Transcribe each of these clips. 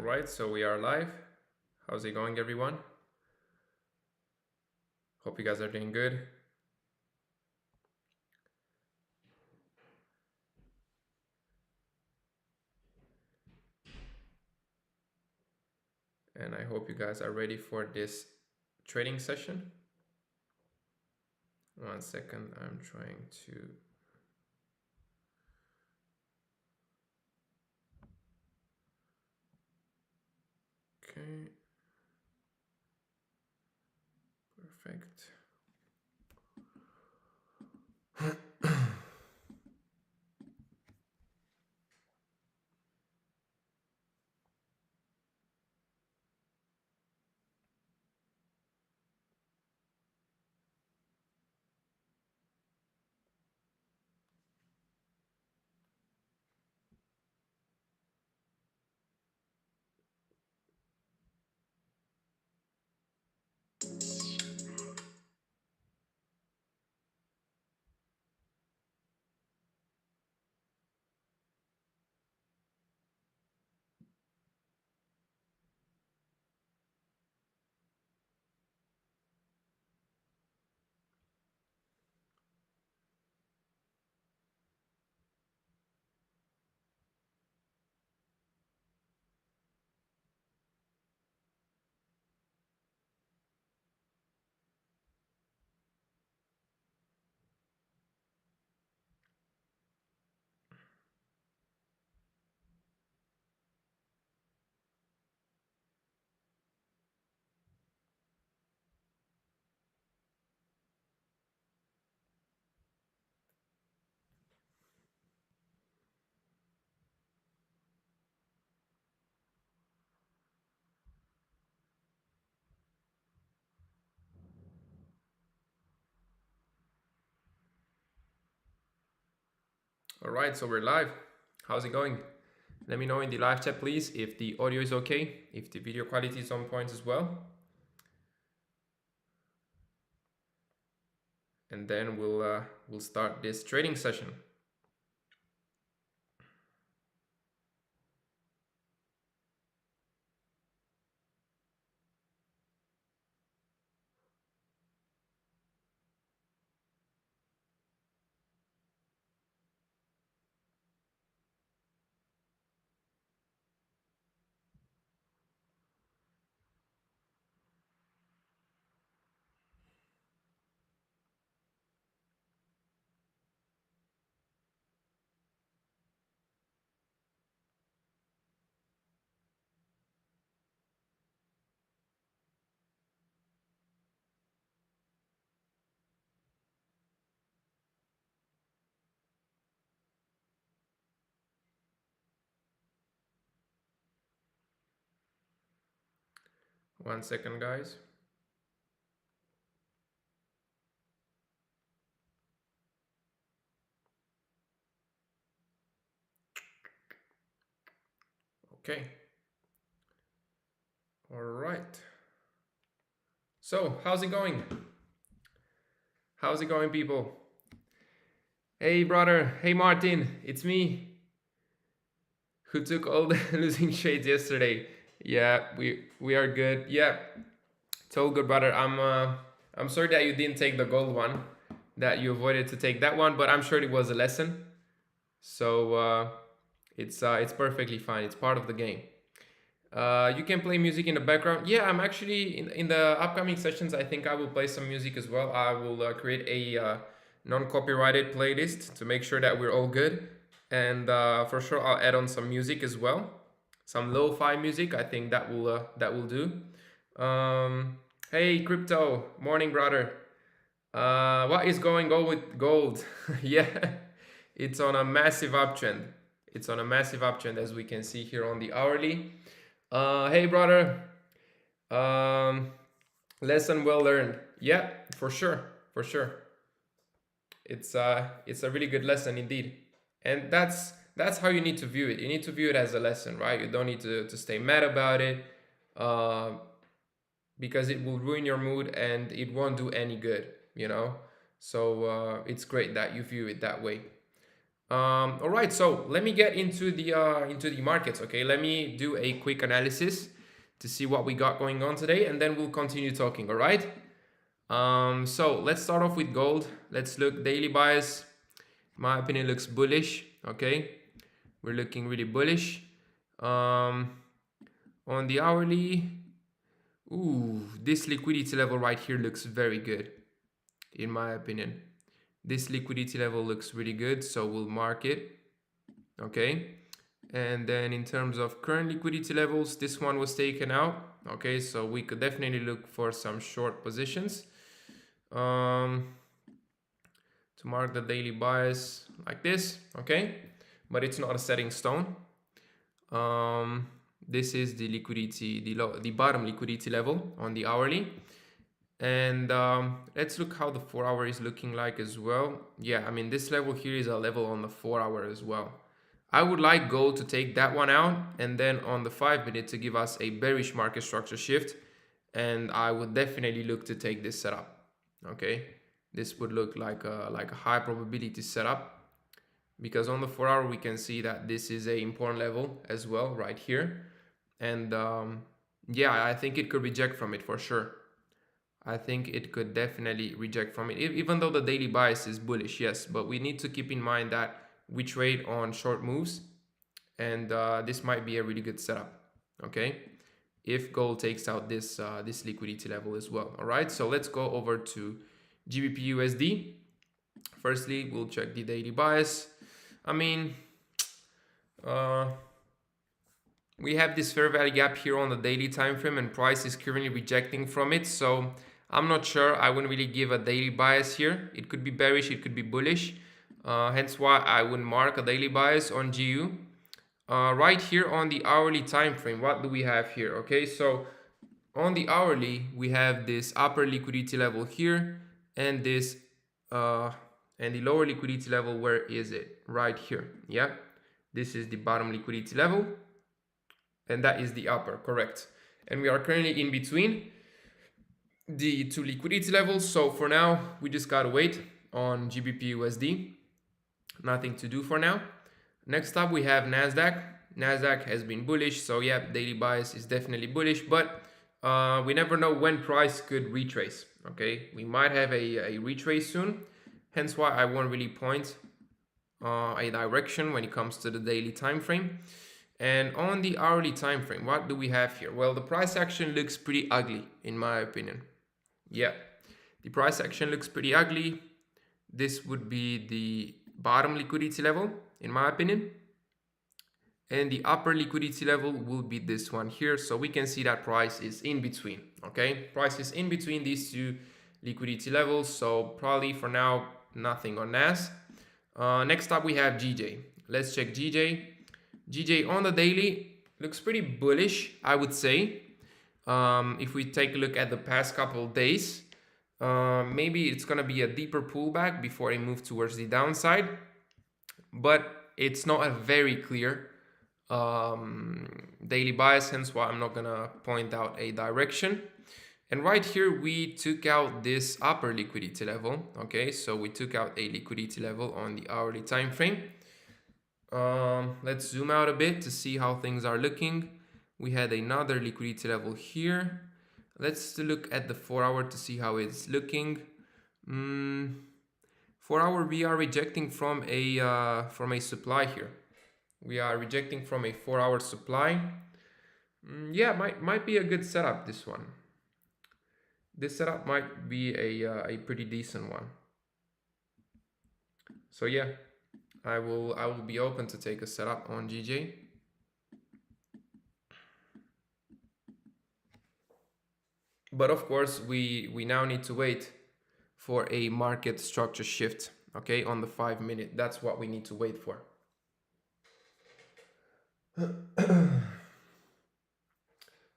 Alright, so we are live. How's it going, everyone? Hope you guys are doing good. And I hope you guys are ready for this trading session. 1 second, I'm trying to... Okay. Perfect. Alright, so we're live. How's it going? Let me know in the live chat, please, if the audio is okay, if the video quality is on point as well. And then we'll start this trading session. One second, guys. Okay. All right. So, how's it going? How's it going, people? Hey, brother. Hey, Martin. It's me who took all the losing shades yesterday. Yeah, we are good. Yeah, it's all good, brother. I'm sorry that you didn't take the gold one, that you avoided to take that one, but I'm sure it was a lesson. So it's perfectly fine. It's part of the game. You can play music in the background. Yeah, I'm actually in the upcoming sessions. I think I will play some music as well. I will create a non-copyrighted playlist to make sure that we're all good. And for sure, I'll add on some music as well, some lo-fi music. I think that will do. Hey, crypto, morning, brother. What is going on with gold? Yeah, it's on a massive uptrend. It's on a massive uptrend, as we can see here on the hourly. Hey, brother. Lesson well learned. Yeah, for sure, for sure. It's a really good lesson indeed, and that's how you need to view it. You need to view it as a lesson, right? You don't need to stay mad about it, because it will ruin your mood and it won't do any good, you know. So it's great that you view it that way. All right, so let me get into the markets. Okay, let me do a quick analysis to see what we got going on today, and then we'll continue talking. All right. So let's start off with gold. Let's look daily bias. My opinion looks bullish. Okay, we're looking really bullish. On the hourly, this liquidity level right here looks very good, in my opinion. This liquidity level looks really good, so we'll mark it. Okay, and then in terms of current liquidity levels, this one was taken out. Okay, so we could definitely look for some short positions. To mark the daily bias like this. Okay, but it's not a setting stone. This is the liquidity, the bottom liquidity level on the hourly. And let's look how the 4 hour is looking like as well. Yeah, I mean, this level here is a level on the 4 hour as well. I would like gold to take that one out, and then on the 5 minute to give us a bearish market structure shift. And I would definitely look to take this setup. Okay, this would look like a high probability setup, because on the 4 hour we can see that this is a important level as well right here. And yeah, I think it could reject from it for sure. I think it could definitely reject from it, even though the daily bias is bullish, yes. But we need to keep in mind that we trade on short moves, and this might be a really good setup, okay, if gold takes out this this liquidity level as well. All right, so let's go over to GBP USD. Firstly, we'll check the daily bias. I mean, we have this fair value gap here on the daily time frame, and price is currently rejecting from it. So I'm not sure. I wouldn't really give a daily bias here. It could be bearish, it could be bullish. Hence why I wouldn't mark a daily bias on GU. Right here on the hourly time frame, what do we have here? Okay, so on the hourly, we have this upper liquidity level here, and this and the lower liquidity level. Where is it? Right here. Yeah, this is the bottom liquidity level, and that is the upper, correct. And we are currently in between the two liquidity levels. So for now, we just gotta wait on GBP USD. Nothing to do for now. Next up, we have NASDAQ. NASDAQ has been bullish, so yeah, daily bias is definitely bullish, but we never know when price could retrace. Okay, we might have a retrace soon, hence why I won't really point a direction when it comes to the daily time frame. And on the hourly time frame, what do we have here? Well, the price action looks pretty ugly, in my opinion. Yeah, the price action looks pretty ugly. This would be the bottom liquidity level, in my opinion, and the upper liquidity level will be this one here. So we can see that price is in between. Okay, price is in between these two liquidity levels, so probably for now nothing on NAS. Next up, we have GJ. Let's check GJ. GJ on the daily looks pretty bullish, I would say. If we take a look at the past couple of days, maybe it's gonna be a deeper pullback before a move towards the downside, but it's not a very clear daily bias, hence why I'm not gonna point out a direction. And right here we took out this upper liquidity level. Okay, so we took out a liquidity level on the hourly time frame. Let's zoom out a bit to see how things are looking. We had another liquidity level here. Let's look at the 4 hour to see how it's looking. 4 hour, we are rejecting from a supply here. We are rejecting from a 4 hour supply. Yeah, might be a good setup, this one. This setup might be a pretty decent one. So yeah, I will be open to take a setup on GJ. But of course, we now need to wait for a market structure shift, okay, on the 5 minute. That's what we need to wait for.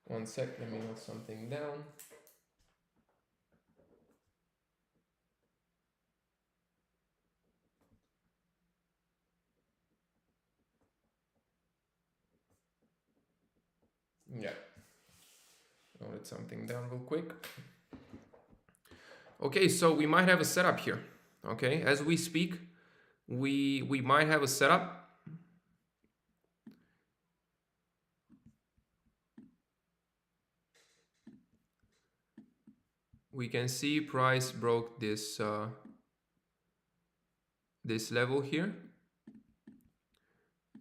One sec, let me note something down. Yeah, noted something down real quick. Okay, so we might have a setup here. Okay, as we speak, we might have a setup. We can see price broke this this level here,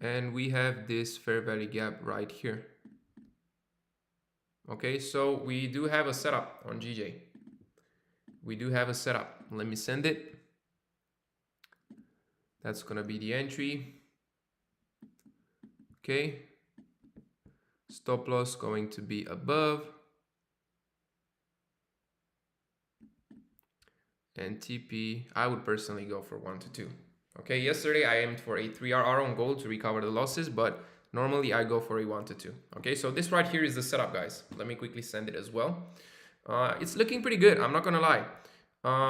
and we have this fair value gap right here. Okay, so we do have a setup on GJ. We do have a setup. Let me send it. That's gonna be the entry. Okay, stop loss going to be above, and TP I would personally go for 1 to 2. Okay, yesterday I aimed for a 3RR on gold to recover the losses, but normally I go for a 1 to 2. Okay, so this right here is the setup, guys. Let me quickly send it as well. It's looking pretty good, I'm not gonna lie.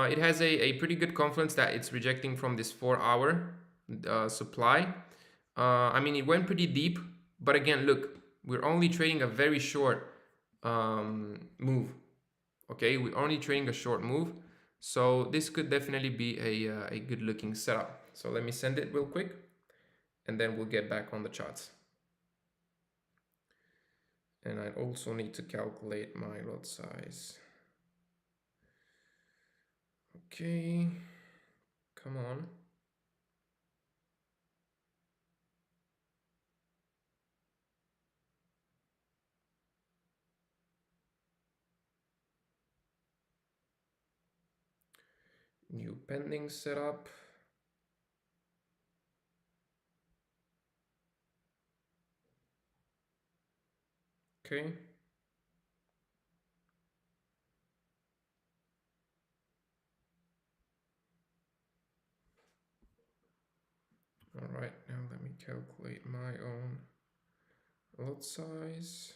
It has a pretty good confluence that it's rejecting from this 4-hour supply. I mean, it went pretty deep, but again, look, we're only trading a very short move. Okay, we're only trading a short move, so this could definitely be a good looking setup. So let me send it real quick, and then we'll get back on the charts. And I also need to calculate my lot size. Okay, come on. New pending setup. Okay. All right, now let me calculate my own lot size.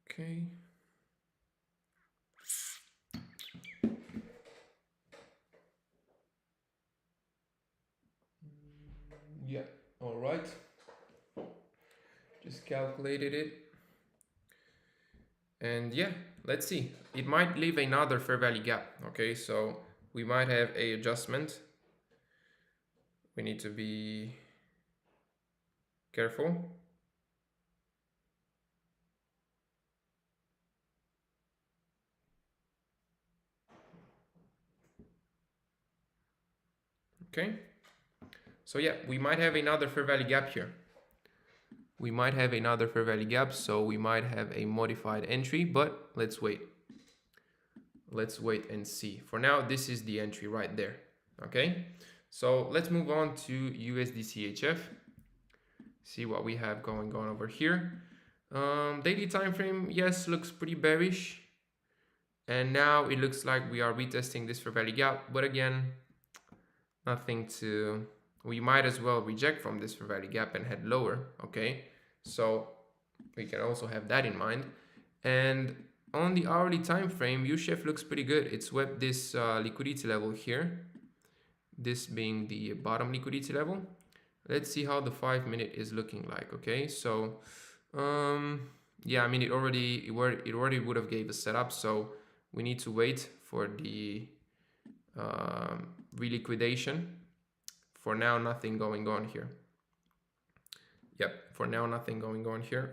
Okay. Yeah, all right. Just calculated it. And yeah, let's see. It might leave another fair value gap. Okay, so we might have a adjustment. We need to be careful. Okay. So yeah, we might have another fair value gap here. We might have another fair value gap, so we might have a modified entry, but let's wait. Let's wait and see. For now, this is the entry right there. Okay. So let's move on to USD CHF. See what we have going on over here. Daily time frame, yes, looks pretty bearish. And now it looks like we are retesting this fair value gap, but again, nothing to, we might as well reject from this fair value gap and head lower. Okay, so we can also have that in mind. And on the hourly time frame, USHF looks pretty good. It swept this liquidity level here, this being the bottom liquidity level. Let's see how the 5-minute is looking like. Okay, so yeah, I mean, it already would have gave a setup, so we need to wait for the reliquidation. For now, nothing going on here. Yep, for now, nothing going on here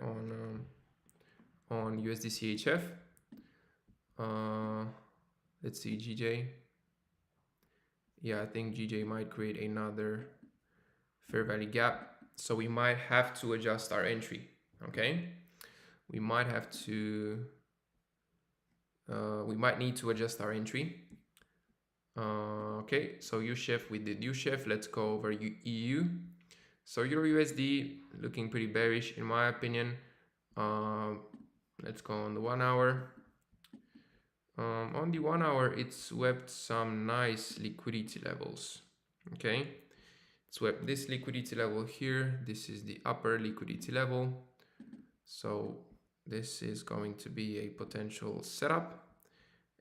on USD CHF. Let's see, GJ. Yeah, I think GJ might create another fair value gap, so we might have to adjust our entry. Okay, we might have to we might need to adjust our entry. Okay, so USHF, we did USHF. Let's go over EU. So Euro USD looking pretty bearish in my opinion. Let's go on the 1 hour. On the 1 hour, it swept some nice liquidity levels. Okay, swept this liquidity level here. This is the upper liquidity level. So this is going to be a potential setup.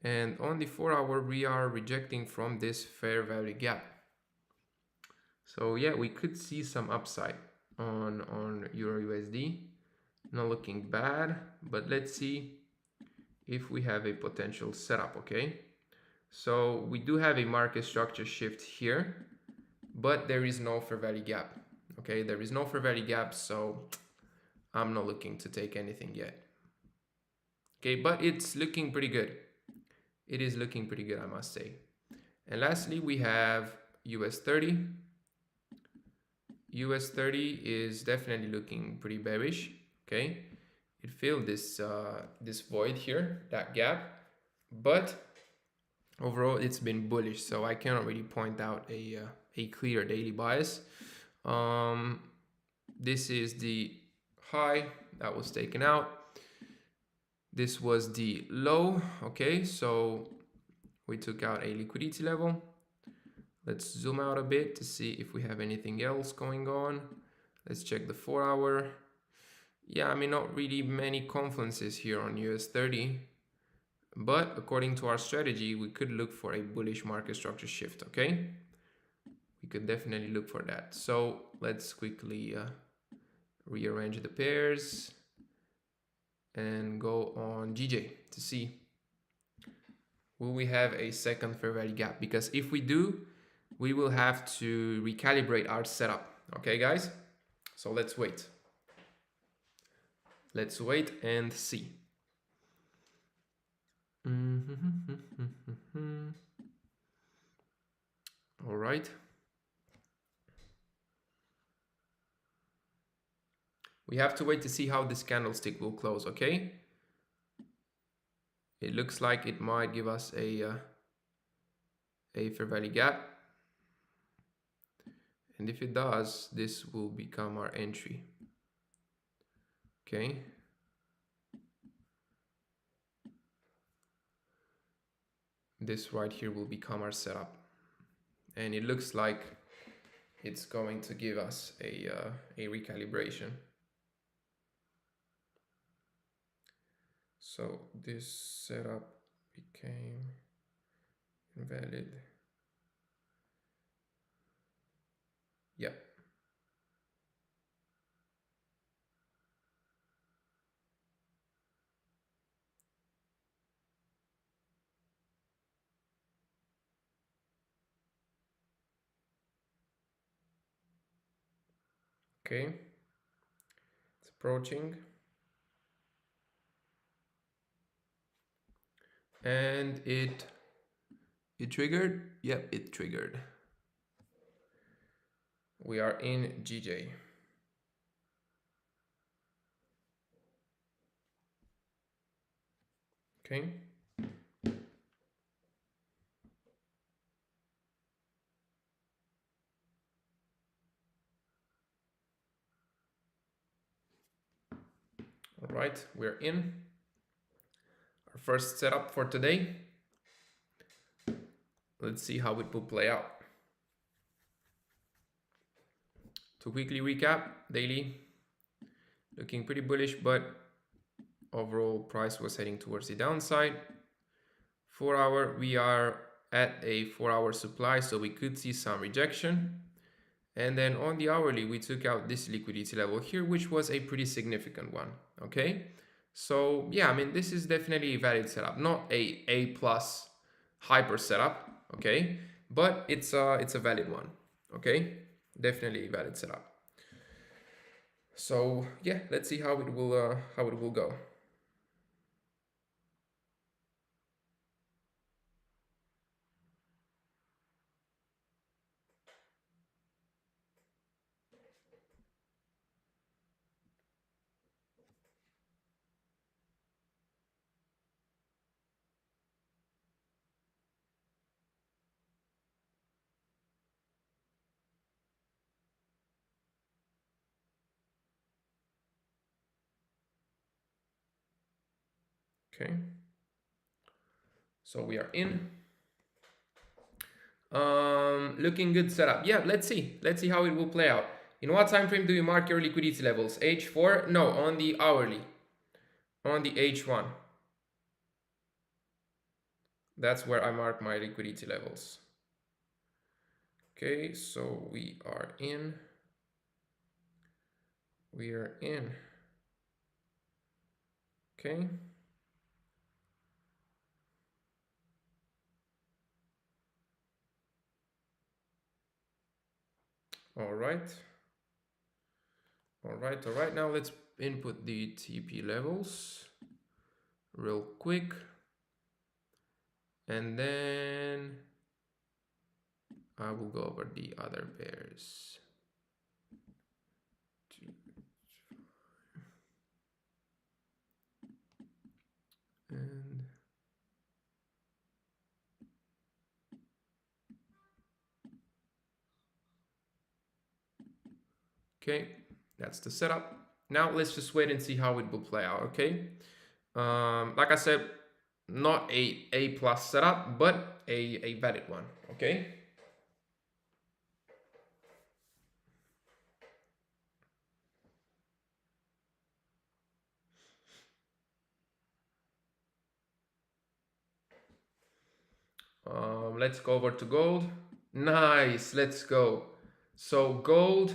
And on the 4 hour, we are rejecting from this fair value gap. So yeah, we could see some upside on Euro USD. Not looking bad, but let's see if we have a potential setup. Okay, So we do have a market structure shift here, but there is no fair value gap. Okay, there is no fair value gap, so I'm not looking to take anything yet. Okay, but it's looking pretty good. It is looking pretty good, I must say. And lastly, we have US 30. US 30 is definitely looking pretty bearish. Okay, it filled this this void here, that gap, but overall it's been bullish, so I cannot really point out a clear daily bias. This is the high that was taken out. This was the low. Okay, so we took out a liquidity level. Let's zoom out a bit to see if we have anything else going on. Let's check the 4-hour. Yeah, I mean, not really many confluences here on US 30, but according to our strategy, we could look for a bullish market structure shift. Okay, we could definitely look for that. So let's quickly rearrange the pairs and go on GJ to see, will we have a second fair value gap? Because if we do, we will have to recalibrate our setup. Okay, guys, so let's wait. Let's wait and see. All right. We have to wait to see how this candlestick will close, okay? It looks like it might give us a fair value gap. And if it does, this will become our entry. Okay. This right here will become our setup. And it looks like it's going to give us a recalibration. So this setup became invalid. Yep. Okay. It's approaching. And it triggered. Yep, it triggered. We are in GJ. Okay. All right, we're in our first setup for today. Let's see how it will play out. To quickly recap, daily looking pretty bullish, but overall price was heading towards the downside. 4-hour, we are at a 4-hour supply, so we could see some rejection. And then on the hourly, we took out this liquidity level here, which was a pretty significant one. Okay, so yeah, I mean, this is definitely a valid setup, not a plus hyper setup. Okay, but it's a valid one. Okay, definitely a valid setup. So yeah, let's see how it will go. Okay, so we are in. Looking good setup. Yeah, let's see how it will play out. In what time frame do you mark your liquidity levels? H4? No, on the hourly, on the H1. That's where I mark my liquidity levels. Okay, so we are in. We are in. Okay. All right. Now let's input the TP levels real quick. And then I will go over the other pairs. And okay, that's the setup. Now let's just wait and see how it will play out, okay? Like I said, not a A+ setup, but a valid one, okay? Let's go over to gold. Nice, let's go. So gold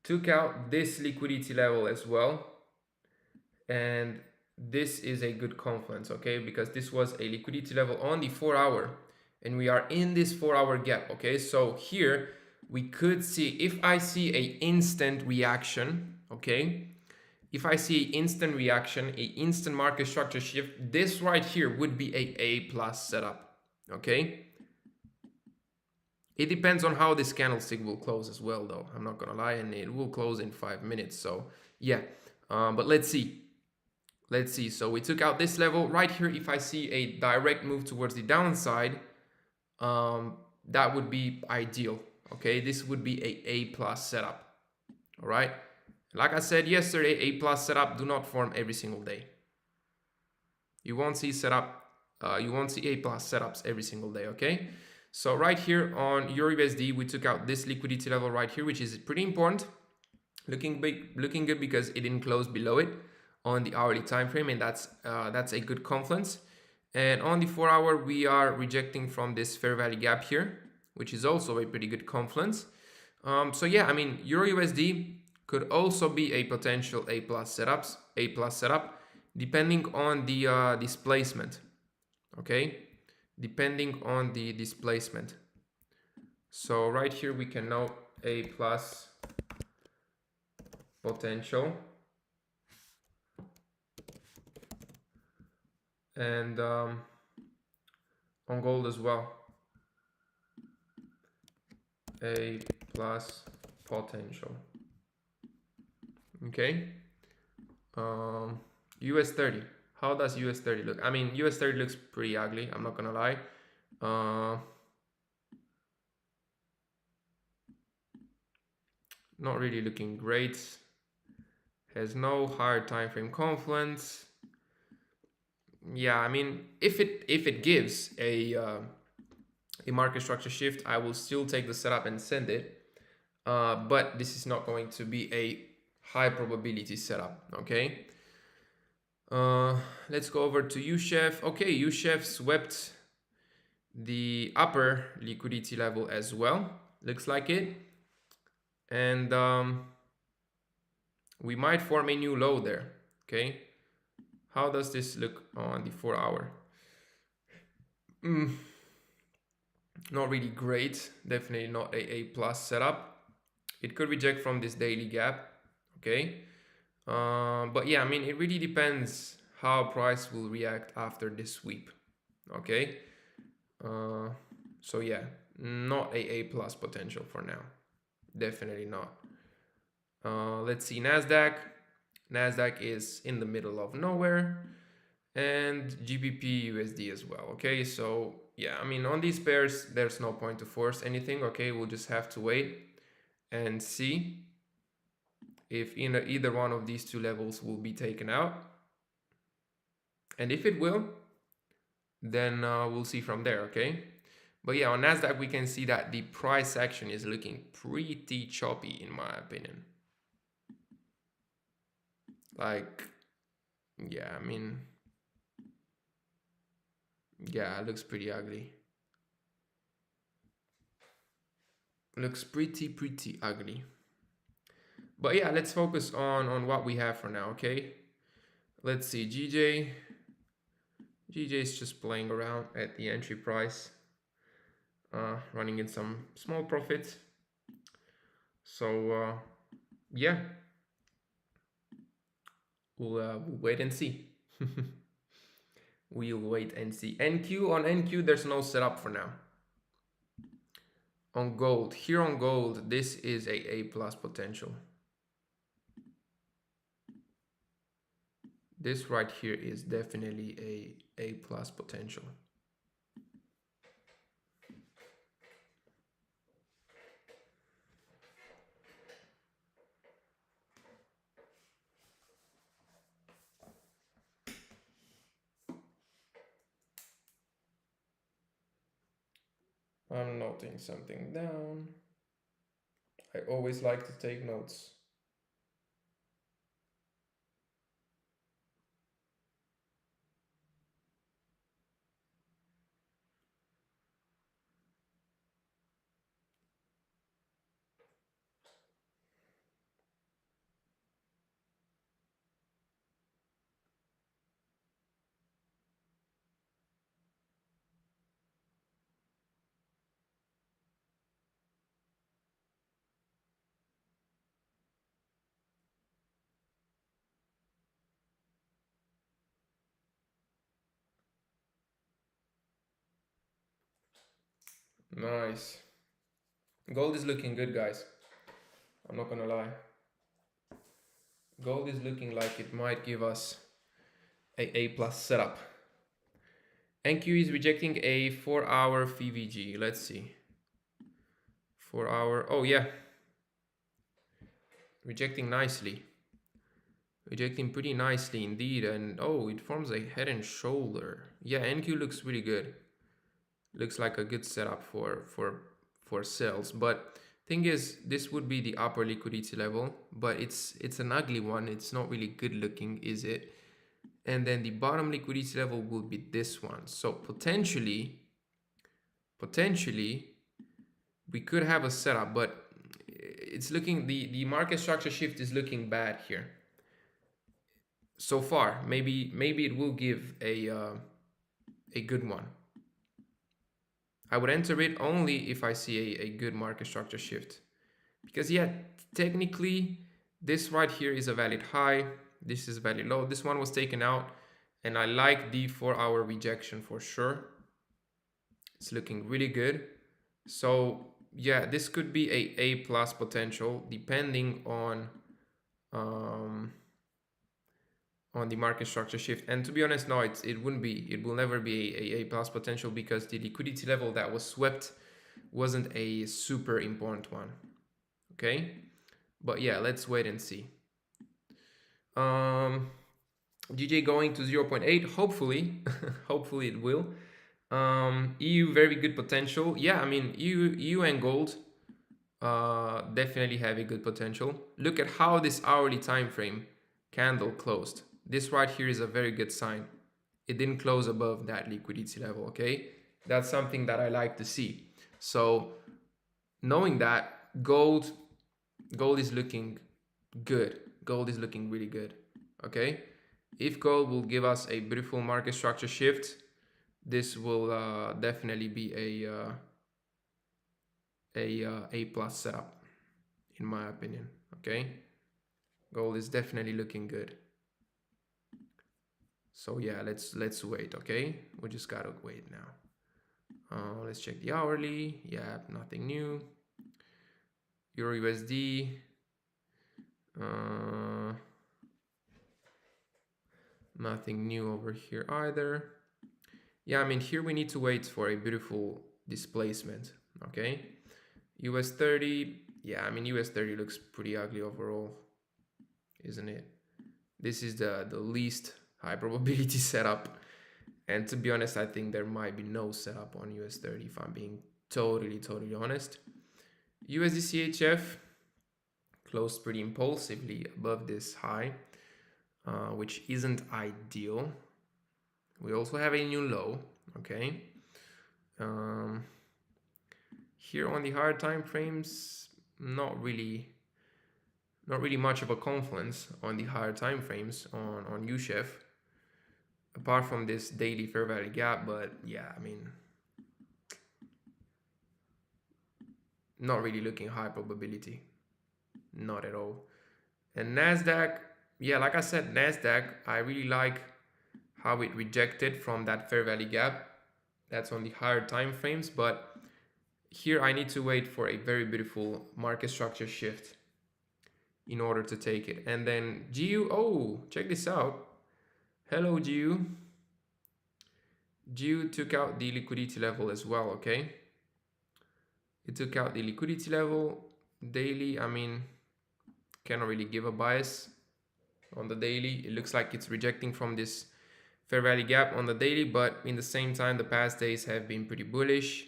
took out this liquidity level as well. And this is a good confluence, okay? Because this was a liquidity level on the 4-hour and we are in this 4-hour gap, okay? So here we could see, if I see a instant reaction, okay? If I see an instant reaction, a instant market structure shift, this right here would be a A+ setup, okay? It depends on how this candlestick will close as well, though. I'm not gonna lie, and it will close in 5 minutes. So yeah, but let's see. Let's see. So we took out this level right here. If I see a direct move towards the downside, that would be ideal. Okay, this would be a A+ setup. All right. Like I said yesterday, A+ setup do not form every single day. You won't see setup. You won't see A+ setups every single day. Okay. So right here on EURUSD, we took out this liquidity level right here, which is pretty important. Looking good because it didn't close below it on the hourly time frame, and that's a good confluence. And on the 4-hour, we are rejecting from this fair value gap here, which is also a pretty good confluence. So yeah, I mean, EURUSD could also be a potential A+ setup, depending on the displacement. Okay, depending on the displacement. So right here we can note A+ potential. And on gold as well, A+ potential. Okay. US 30. How does US 30 look? I mean, US 30 looks pretty ugly, I'm not gonna lie. Not really looking great. Has no higher time frame confluence. Yeah, I mean, if it gives a market structure shift, I will still take the setup and send it. But this is not going to be a high probability setup, okay? Let's go over to USHEF. Okay, USHEF swept the upper liquidity level as well. Looks like it. And we might form a new low there, okay? How does this look on the 4-hour? Not really great. Definitely not a+ setup. It could reject from this daily gap, okay? But yeah, I mean, it really depends how price will react after this sweep, okay? So yeah, not a+ potential for now. Definitely not. Let's see NASDAQ. NASDAQ is in the middle of nowhere, and GBP USD as well, okay? So yeah, I mean, on these pairs, there's no point to force anything, okay? We'll just have to wait and see if either one of these two levels will be taken out. And if it will, then we'll see from there, okay? But yeah, on NASDAQ, we can see that the price action is looking pretty choppy, in my opinion. Like, yeah, I mean, yeah, it looks pretty ugly. Looks pretty ugly. But yeah, let's focus on what we have for now, okay? Let's see, GJ is just playing around at the entry price, running in some small profits. So yeah, we'll wait and see. We'll wait and see. NQ, on NQ, there's no setup for now. On gold, here on gold, this is a plus potential. This right here is definitely a plus potential. I'm noting something down. I always like to take notes. Nice. Gold is looking good, guys. I'm not gonna lie. Gold is looking like it might give us a plus setup. NQ is rejecting a 4-hour VVG. Let's see. 4-hour. Oh yeah. Rejecting nicely. Rejecting pretty nicely indeed. And oh, it forms a head and shoulder. Yeah, NQ looks really good. Looks like a good setup for sales. But thing is, this would be the upper liquidity level, but it's an ugly one. It's not really good looking, is it? And then the bottom liquidity level will be this one. So potentially we could have a setup, but it's looking, the market structure shift is looking bad here so far. Maybe it will give a good one. I would enter it only if I see a good market structure shift, because yeah, technically this right here is a valid high, this is valid low, this one was taken out, and I like the 4-hour rejection for sure. It's looking really good. So yeah, this could be a plus potential depending on the market structure shift. And to be honest, no, it wouldn't be. It will never be a plus potential, because the liquidity level that was swept wasn't a super important one. Okay, but yeah, let's wait and see. GJ going to 0.8. Hopefully, hopefully it will. EU, very good potential. Yeah, I mean, EU and gold definitely have a good potential. Look at how this hourly time frame candle closed. This right here is a very good sign. It didn't close above that liquidity level, okay? That's something that I like to see. So knowing that, gold is looking good. Gold is looking really good, okay? If gold will give us a beautiful market structure shift, this will definitely be a plus setup, in my opinion. Okay, gold is definitely looking good. So yeah, let's wait. Okay, we just gotta wait now. Let's check the hourly. Yeah, nothing new. Euro USD. Nothing new over here either. Yeah, I mean, here we need to wait for a beautiful displacement. Okay, US 30. Yeah, I mean, US 30 looks pretty ugly overall, isn't it? This is the least high probability setup. And to be honest, I think there might be no setup on US 30 if I'm being totally honest. USD CHF closed pretty impulsively above this high, which isn't ideal. We also have a new low, okay? Here on the higher time frames, not really much of a confluence on the higher time frames on USHF, apart from this daily fair value gap. But yeah, I mean, not really looking high probability. not at all. And NASDAQ, yeah, like I said, NASDAQ, I really like how it rejected from that fair value gap. That's on the higher time frames, but here I need to wait for a very beautiful market structure shift in order to take it. And then GU, oh, check this out. Hello, GU. GU took out the liquidity level as well, okay? It took out the liquidity level. Daily, I mean, cannot really give a bias on the daily. It looks like it's rejecting from this fair value gap on the daily, but in the same time, the past days have been pretty bullish.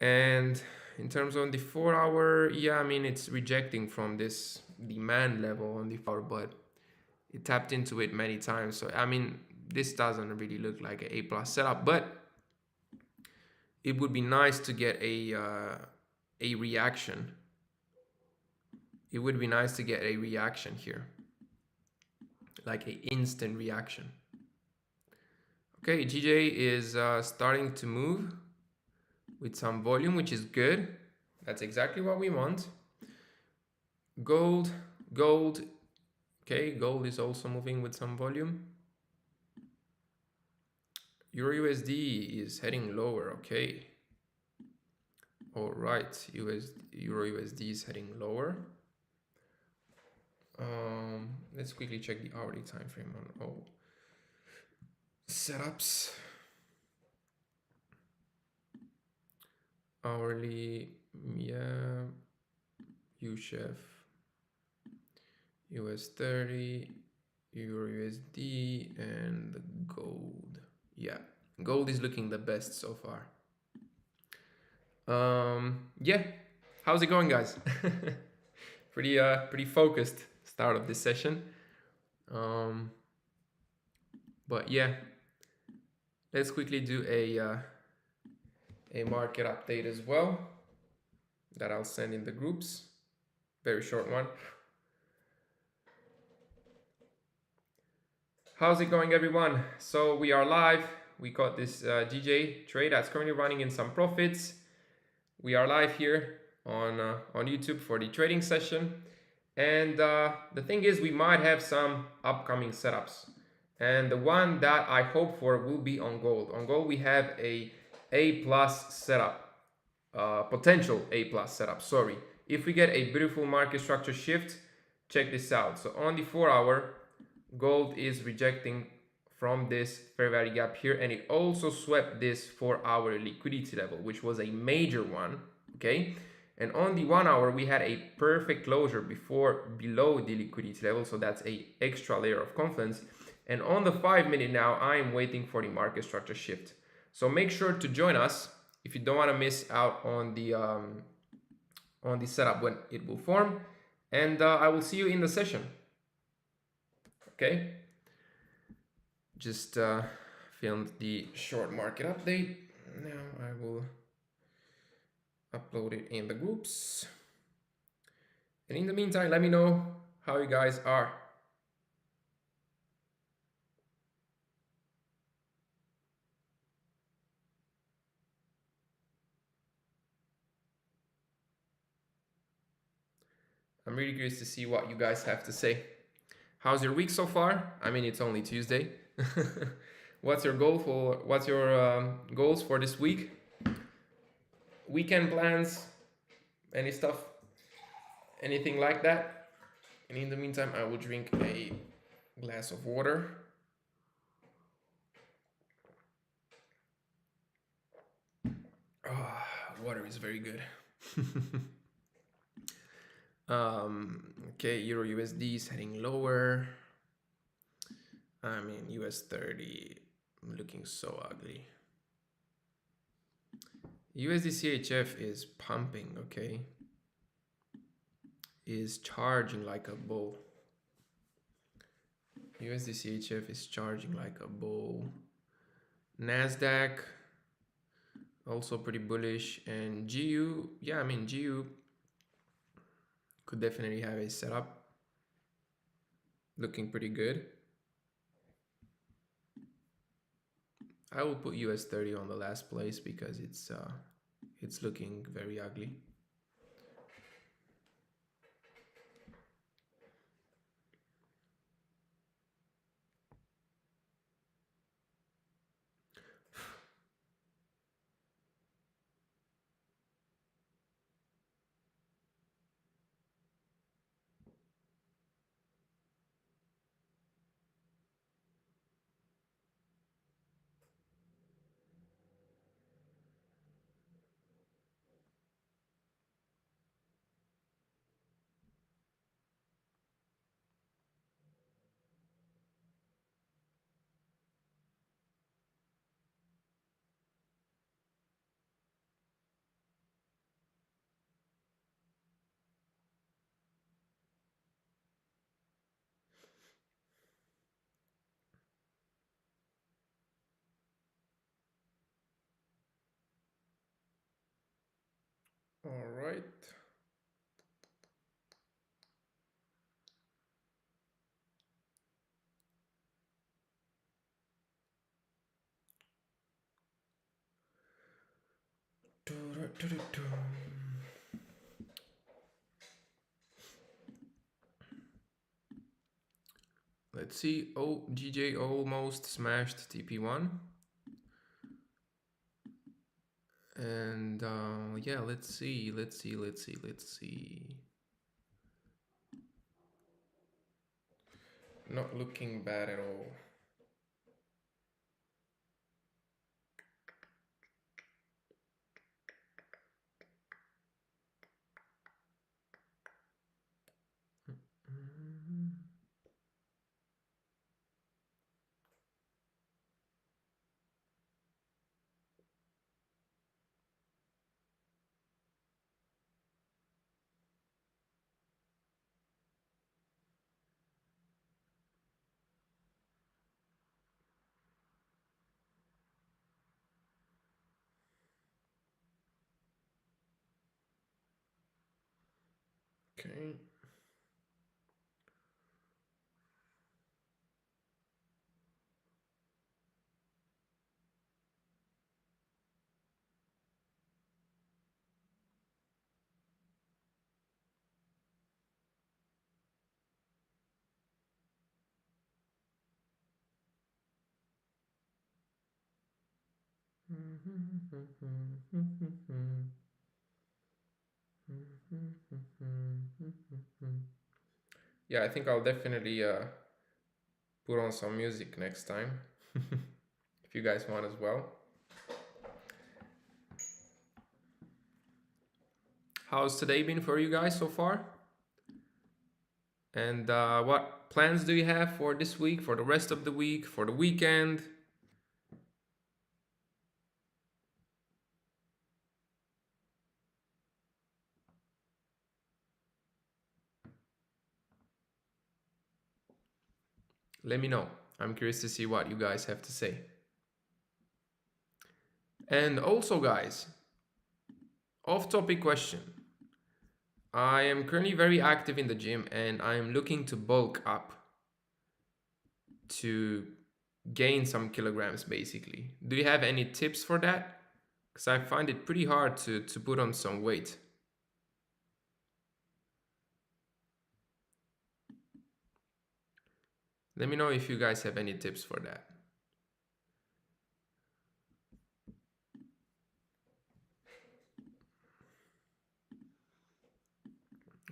And in terms of the 4-hour, yeah, I mean, it's rejecting from this demand level on the 4-hour, but it tapped into it many times. So, I mean, this doesn't really look like an A+ setup, but it would be nice to get a reaction. It would be nice to get a reaction here, like an instant reaction. Okay, GJ is starting to move with some volume, which is good. That's exactly what we want. Gold, okay, gold is also moving with some volume. Euro USD is heading lower, okay. All right, Euro USD is heading lower. Let's quickly check the hourly time frame on all setups. Hourly, yeah, UCHEF, US 30, Euro USD, and the gold. Yeah, gold is looking the best so far. Yeah, how's it going, guys? Pretty focused start of this session. But yeah, let's quickly do a market update as well that I'll send in the groups. Very short one. How's it going, everyone? So we are live. We got this GJ trade that's currently running in some profits. We are live here on YouTube for the trading session. And the thing is, we might have some upcoming setups. And the one that I hope for will be on gold. On gold, we have a A+ setup, potential A+ setup, sorry. If we get a beautiful market structure shift, check this out. So on the 4-hour, gold is rejecting from this fair value gap here, and it also swept this 4-hour liquidity level, which was a major one, okay? And on the 1-hour, we had a perfect closure below the liquidity level, so that's a extra layer of confidence. And on the 5-minute now, I am waiting for the market structure shift. So make sure to join us if you don't want to miss out on the setup when it will form. And I will see you in the session. Okay. Just filmed the short market update. Now I will upload it in the groups. And in the meantime, let me know how you guys are. I'm really curious to see what you guys have to say. How's your week so far? I mean, it's only Tuesday. What's your goals for this week? Weekend plans? Any stuff? Anything like that? And in the meantime, I will drink a glass of water. Water is very good. Okay, Euro USD is heading lower. I mean, US 30 looking so ugly. USD CHF is pumping, okay? Is charging like a bull. USD CHF is charging like a bull. NASDAQ also pretty bullish, and GU, yeah, I mean GU could definitely have a setup looking pretty good. I will put US 30 on the last place because it's looking very ugly. right. Let's see. Oh, GJ almost smashed TP1. And yeah, let's see. Not looking bad at all. Okay. Yeah, I think I'll definitely put on some music next time. If you guys want as well. How's today been for you guys so far? And what plans do you have for this week, for the rest of the week, for the weekend? Let me know. I'm curious to see what you guys have to say. And also, guys, off-topic question. I am currently very active in the gym and I am looking to bulk up to gain some kilograms basically. Do you have any tips for that? Because I find it pretty hard to put on some weight. Let me know if you guys have any tips for that.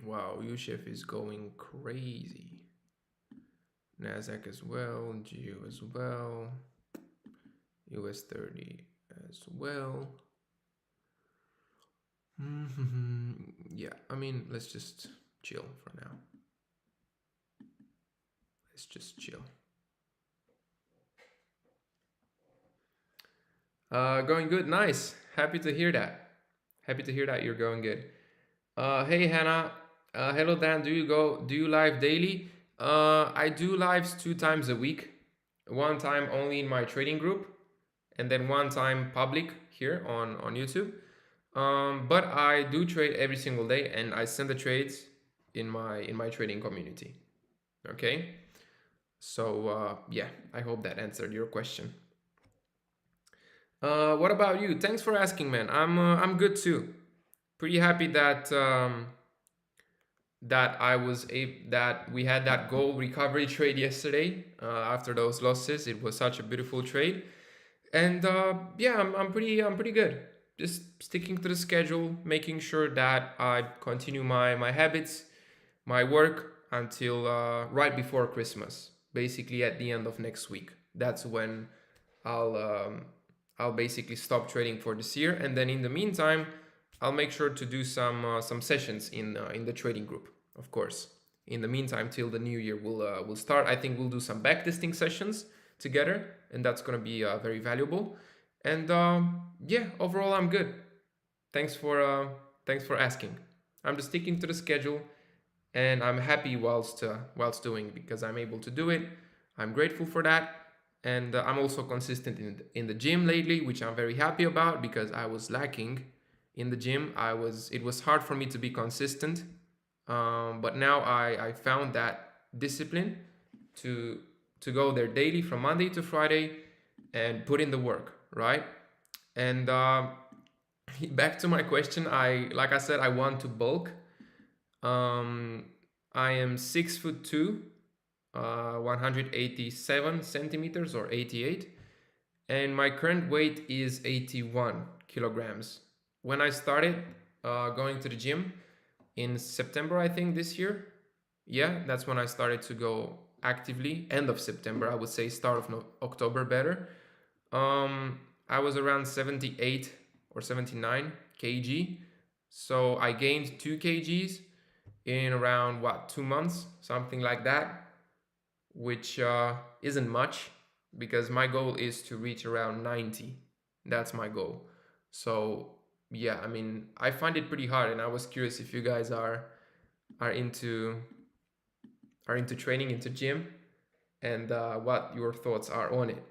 Wow, USHF is going crazy. NASDAQ as well, GEO as well, US 30 as well. Yeah, I mean, let's just chill for now. Let's just chill. Going good, nice. Happy to hear that. Happy to hear that you're going good. Hey Hannah. Hello Dan. Do you live daily? I do lives 2 times a week. One time only in my trading group, and then one time public here on YouTube. But I do trade every single day, and I send the trades in my trading community. Okay. So yeah, I hope that answered your question. What about you? Thanks for asking, man. I'm good too. Pretty happy that that we had that gold recovery trade yesterday. After those losses, it was such a beautiful trade, and yeah, I'm pretty good. Just sticking to the schedule, making sure that I continue my habits, my work until right before Christmas. Basically, at the end of next week. That's when I'll um, I'll basically stop trading for this year, and then in the meantime, I'll make sure to do some sessions in the trading group, of course. In the meantime, till the new year will start, I think we'll do some backtesting sessions together, and that's gonna be very valuable. And yeah, overall, I'm good. Thanks for asking. I'm just sticking to the schedule, and I'm happy whilst doing because I'm able to do it. I'm grateful for that, and I'm also consistent in the gym lately, which I'm very happy about because I was lacking in the gym, it was hard for me to be consistent. But now I found that discipline to go there daily from Monday to Friday and put in the work, right? And back to my question, like I said, I want to bulk. I am 6'2", 187 centimeters or 88, and my current weight is 81 kilograms. When I started going to the gym in September, I think this year, yeah, that's when I started to go actively. End of September, I would say, start of October better. I was around 78 or 79 kg, so I gained 2 kgs in around 2 months, something like that, which isn't much, because my goal is to reach around 90. That's my goal. So yeah, I mean, I find it pretty hard, and I was curious if you guys are into training, into gym, and what your thoughts are on it.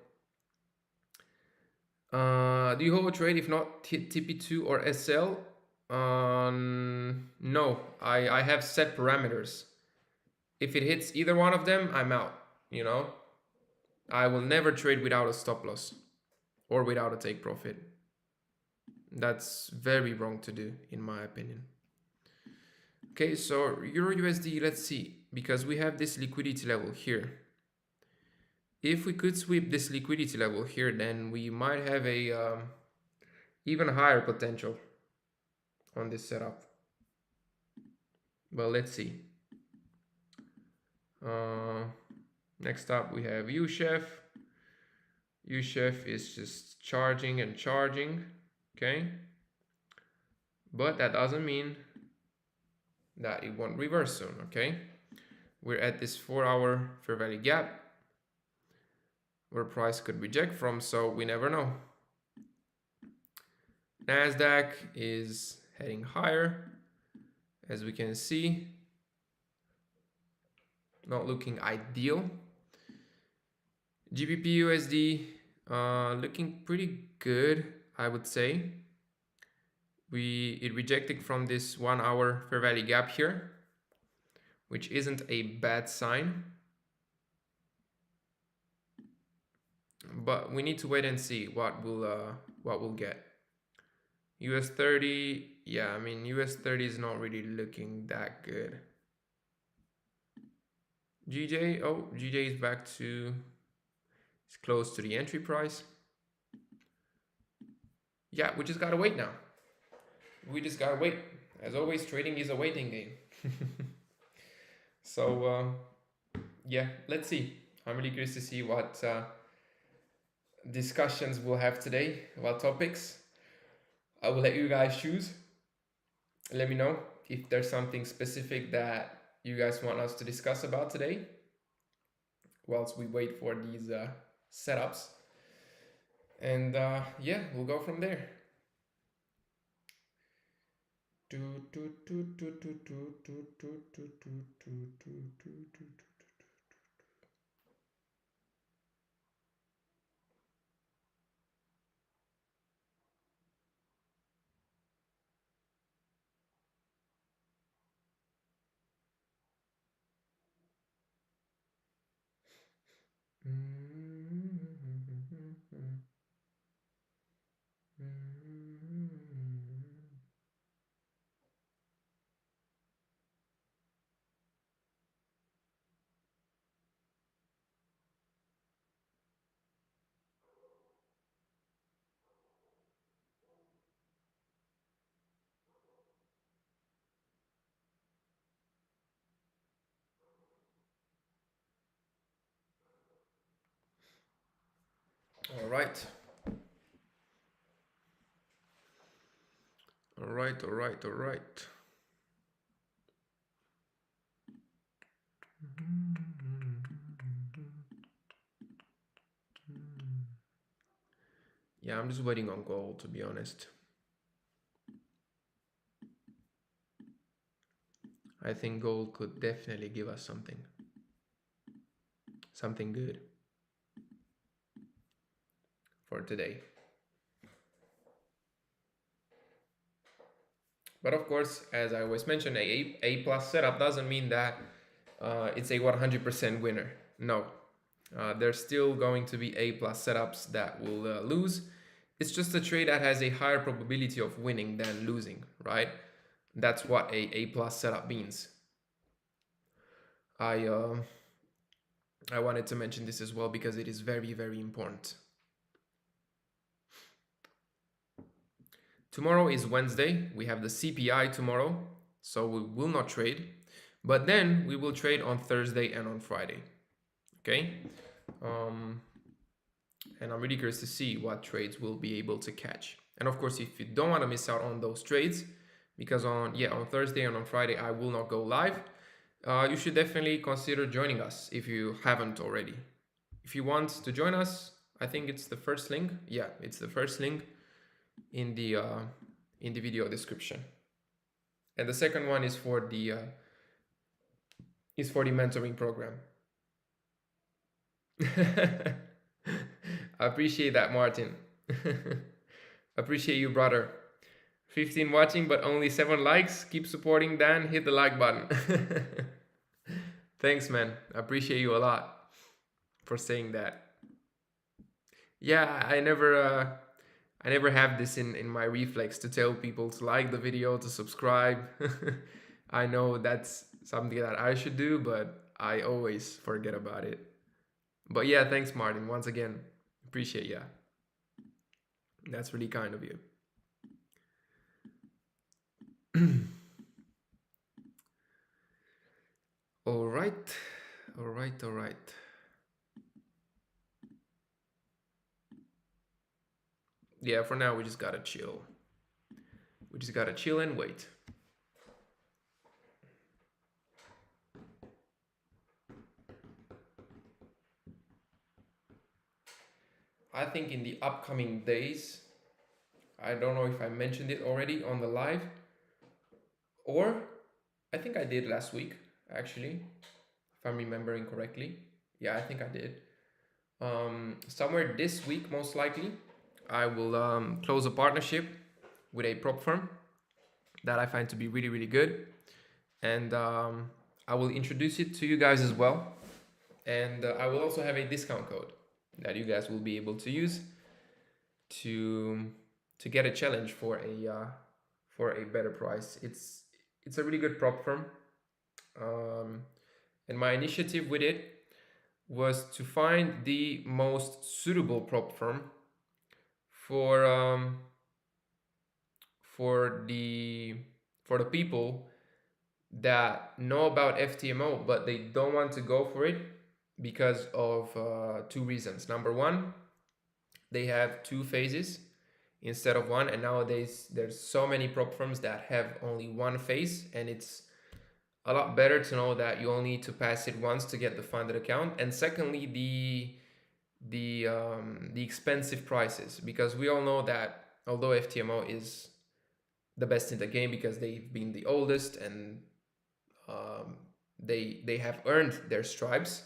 Do you hold a trade if not TP2 or SL? No, I have set parameters. If it hits either one of them, I'm out, you know? I will never trade without a stop loss or without a take profit. That's very wrong to do, in my opinion. Okay, so Euro USD, let's see, because we have this liquidity level here. If we could sweep this liquidity level here, then we might have a even higher potential on this setup. Well, let's see. Next up, we have UCHEF. UCHEF is just charging and charging, okay? But that doesn't mean that it won't reverse soon, okay? We're at this 4-hour fair value gap where price could reject from, so we never know. NASDAQ is heading higher, as we can see. Not looking ideal. GBP USD looking pretty good, I would say. It rejected from this 1-hour fair value gap here, which isn't a bad sign. But we need to wait and see what we'll get. US 30, yeah, I mean, US 30 is not really looking that good. GJ, oh, GJ is back to, it's close to the entry price. Yeah, we just gotta wait now. We just gotta wait. As always, trading is a waiting game. So, yeah, let's see. I'm really curious to see what discussions we'll have today, what topics. I will let you guys choose. Let me know if there's something specific that you guys want us to discuss about today whilst we wait for these setups. And yeah, we'll go from there. All right. All right. Yeah, I'm just waiting on gold, to be honest. I think gold could definitely give us something good for today. But of course, as I always mention, a plus setup doesn't mean that it's a 100% winner. No, there's still going to be A plus setups that will lose. It's just a trade that has a higher probability of winning than losing, right? That's what a plus setup means. I wanted to mention this as well because it is very, very important. Tomorrow is Wednesday. We have the CPI tomorrow, so we will not trade. But then we will trade on Thursday and on Friday. Okay? And I'm really curious to see what trades we'll be able to catch. And of course, if you don't want to miss out on those trades, because on Thursday and on Friday I will not go live, you should definitely consider joining us if you haven't already. If you want to join us, I think it's the first link. Yeah, it's the first link in the video description. And the second one is for the mentoring program. I appreciate that, Martin. Appreciate you, brother. 15 watching, but only 7 likes. Keep supporting Dan. Hit the like button. Thanks, man. I appreciate you a lot for saying that. Yeah, I never have this in my reflex to tell people to like the video, to subscribe. I know that's something that I should do, but I always forget about it. But yeah, thanks, Martin. Once again, appreciate ya. That's really kind of you. All right. Yeah, for now we just gotta chill. We just gotta chill and wait. I think in the upcoming days, I don't know if I mentioned it already on the live, or I think I did last week, actually, if I'm remembering correctly. Yeah, I think I did. Somewhere this week, most likely, I will close a partnership with a prop firm that I find to be really, really good. And I will introduce it to you guys as well. And I will also have a discount code that you guys will be able to use to get a challenge for a better price. It's a really good prop firm, and my initiative with it was to find the most suitable prop firm for the people that know about FTMO but they don't want to go for it because of 2 reasons. Number one, they have 2 phases instead of 1, and nowadays there's so many prop firms that have only 1 phase, and it's a lot better to know that you only need to pass it once to get the funded account. And secondly, the expensive prices, because we all know that although FTMO is the best in the game because they've been the oldest and they have earned their stripes,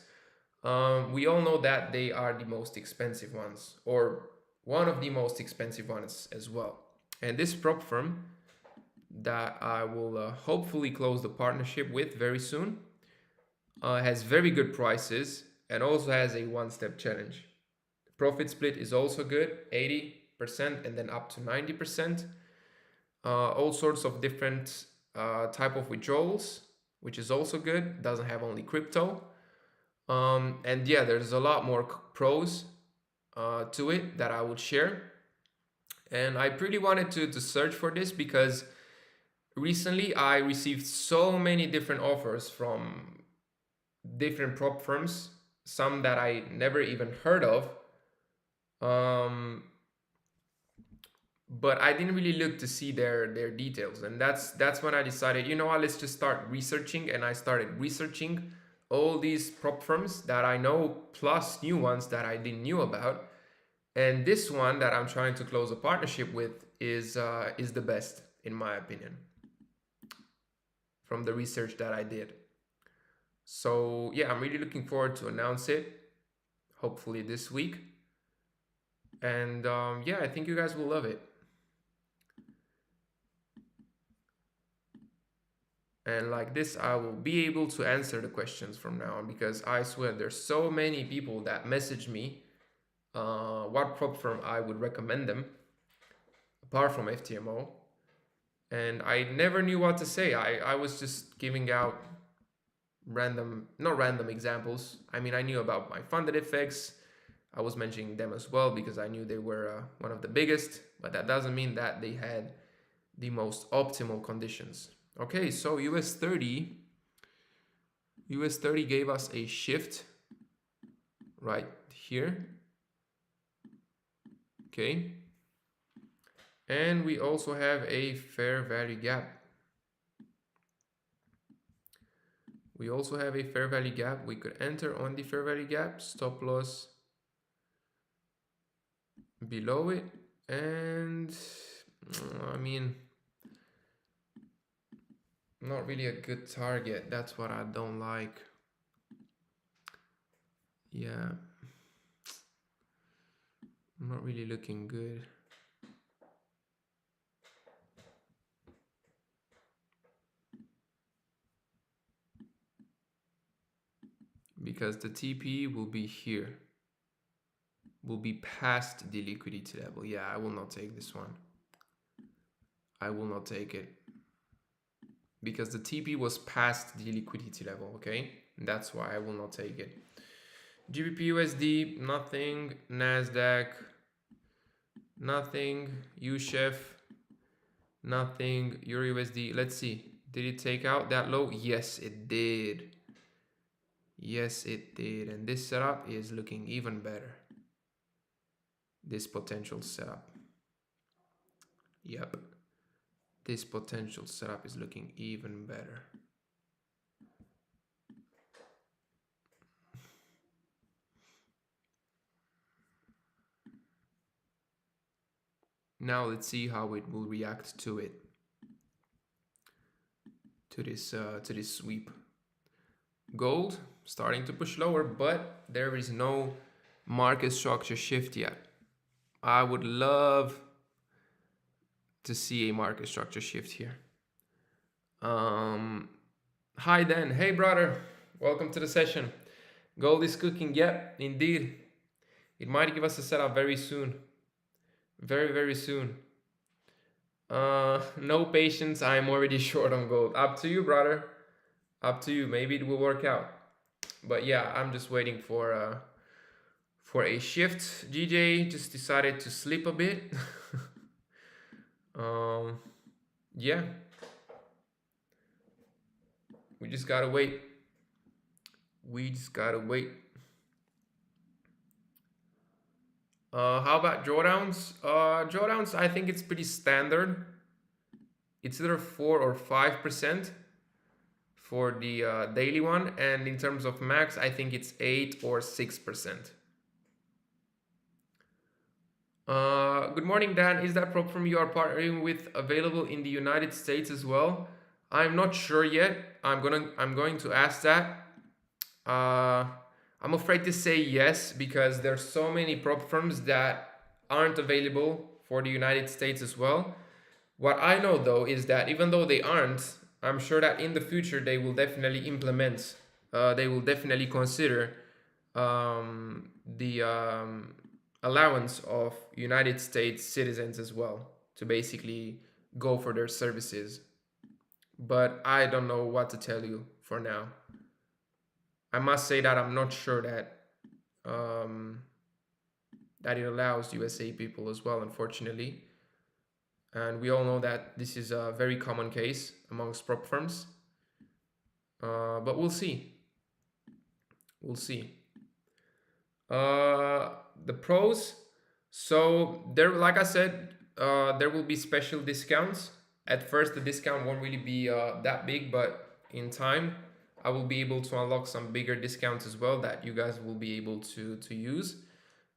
we all know that they are the most expensive ones, or one of the most expensive ones as well. And this prop firm that I will hopefully close the partnership with very soon has very good prices and also has a 1-step challenge. The profit split is also good, 80% and then up to 90%. All sorts of different type of withdrawals, which is also good. Doesn't have only crypto. And yeah, there's a lot more pros to it that I would share. And I pretty wanted to search for this because recently I received so many different offers from different prop firms, some that I never even heard of. But I didn't really look to see their details, and that's when I decided, you know what, let's just start researching. And I started researching all these prop firms that I know, plus new ones that I didn't knew about. And this one that I'm trying to close a partnership with is the best in my opinion from the research that I did. So yeah, I'm really looking forward to announce it, hopefully this week. And yeah, I think you guys will love it. And like this, I will be able to answer the questions from now on, because I swear there's so many people that message me what prop firm I would recommend them apart from FTMO. And I never knew what to say. I was just giving out not random examples. I mean, I knew about my funded effects. I was mentioning them as well because I knew they were one of the biggest, but that doesn't mean that they had the most optimal conditions. Okay, so US 30 gave us a shift right here. Okay. And we also have a fair value gap. We also have a fair value gap. We could enter on the fair value gap, stop loss below it, and I mean, not really a good target. That's what I don't like. Yeah, not really looking good. Because the TP will be here, will be past the liquidity level. Yeah, I will not take this one. I will not take it because the TP was past the liquidity level. Okay, that's why I will not take it. GBP USD, nothing. NASDAQ, nothing. USHEF, nothing. Euro USD, let's see. Did it take out that low? Yes, it did. Yes, it did. And this setup is looking even better. This potential setup. Yep. This potential setup is looking even better. Now let's see how it will react to it. To this sweep. Gold starting to push lower, but there is no market structure shift yet. I would love to see a market structure shift here. Hi Dan, hey brother, welcome to the session. Gold is cooking, yep, indeed. It might give us a setup very soon. Very soon. No patience, I'm already short on gold. Up to you, brother. Up to you, maybe it will work out. But yeah, I'm just waiting for a shift. GJ just decided to sleep a bit. Yeah. We just gotta wait. We just gotta wait. How about drawdowns? Drawdowns, I think it's pretty standard. It's either 4 or 5% for the daily one, and in terms of max, I think it's 8 or 6%. Good morning, Dan. Is that prop firm you are partnering with available in the United States as well? I'm not sure yet. I'm going to ask that. I'm afraid to say yes because there's so many prop firms that aren't available for the United States as well. What I know though is that even though they aren't, I'm sure that in the future they will definitely implement. They will definitely consider the allowance of United States citizens as well to basically go for their services. But I don't know what to tell you for now. I must say that I'm not sure that that it allows USA people as well, unfortunately. And we all know that this is a very common case amongst prop firms. But we'll see. We'll see. The pros. So there, like I said, there will be special discounts. At first, the discount won't really be that big, but in time, I will be able to unlock some bigger discounts as well that you guys will be able to use.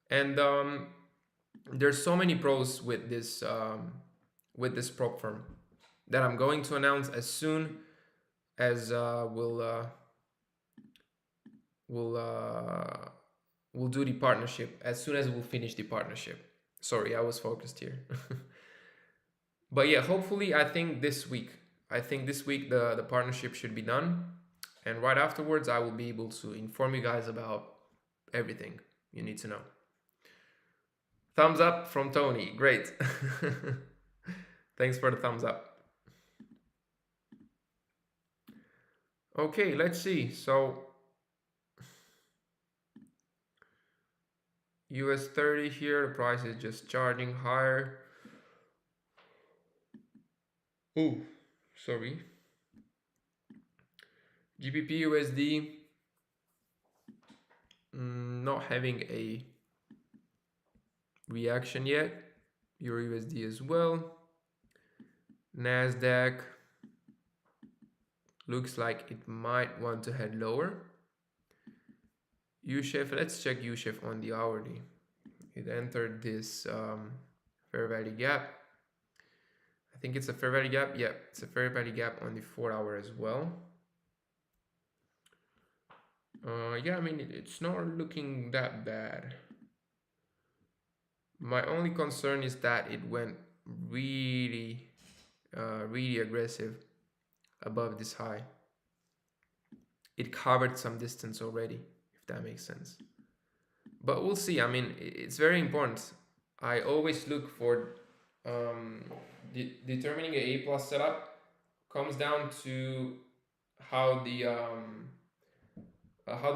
And there's so many pros with this prop firm that I'm going to announce as soon as we'll do the partnership, as soon as we'll finish the partnership. Sorry, I was focused here. But yeah, hopefully I think this week I think this week the partnership should be done, and right afterwards I will be able to inform you guys about everything you need to know. Thumbs up from Tony. Great. Thanks for the thumbs up. Okay, let's see. So US 30 here, the price is just charging higher. Oh, sorry. GBP USD not having a reaction yet. Euro USD as well. NASDAQ looks like it might want to head lower. USHIF, let's check USHIF on the hourly. It entered this fair value gap. I think it's a fair value gap. Yeah, it's a fair value gap on the 4 hour as well. Yeah, I mean, it's not looking that bad. My only concern is that it went really aggressive above this high. It covered some distance already, if that makes sense. But we'll see. I mean, it's very important. I always look for determining a plus setup comes down to how the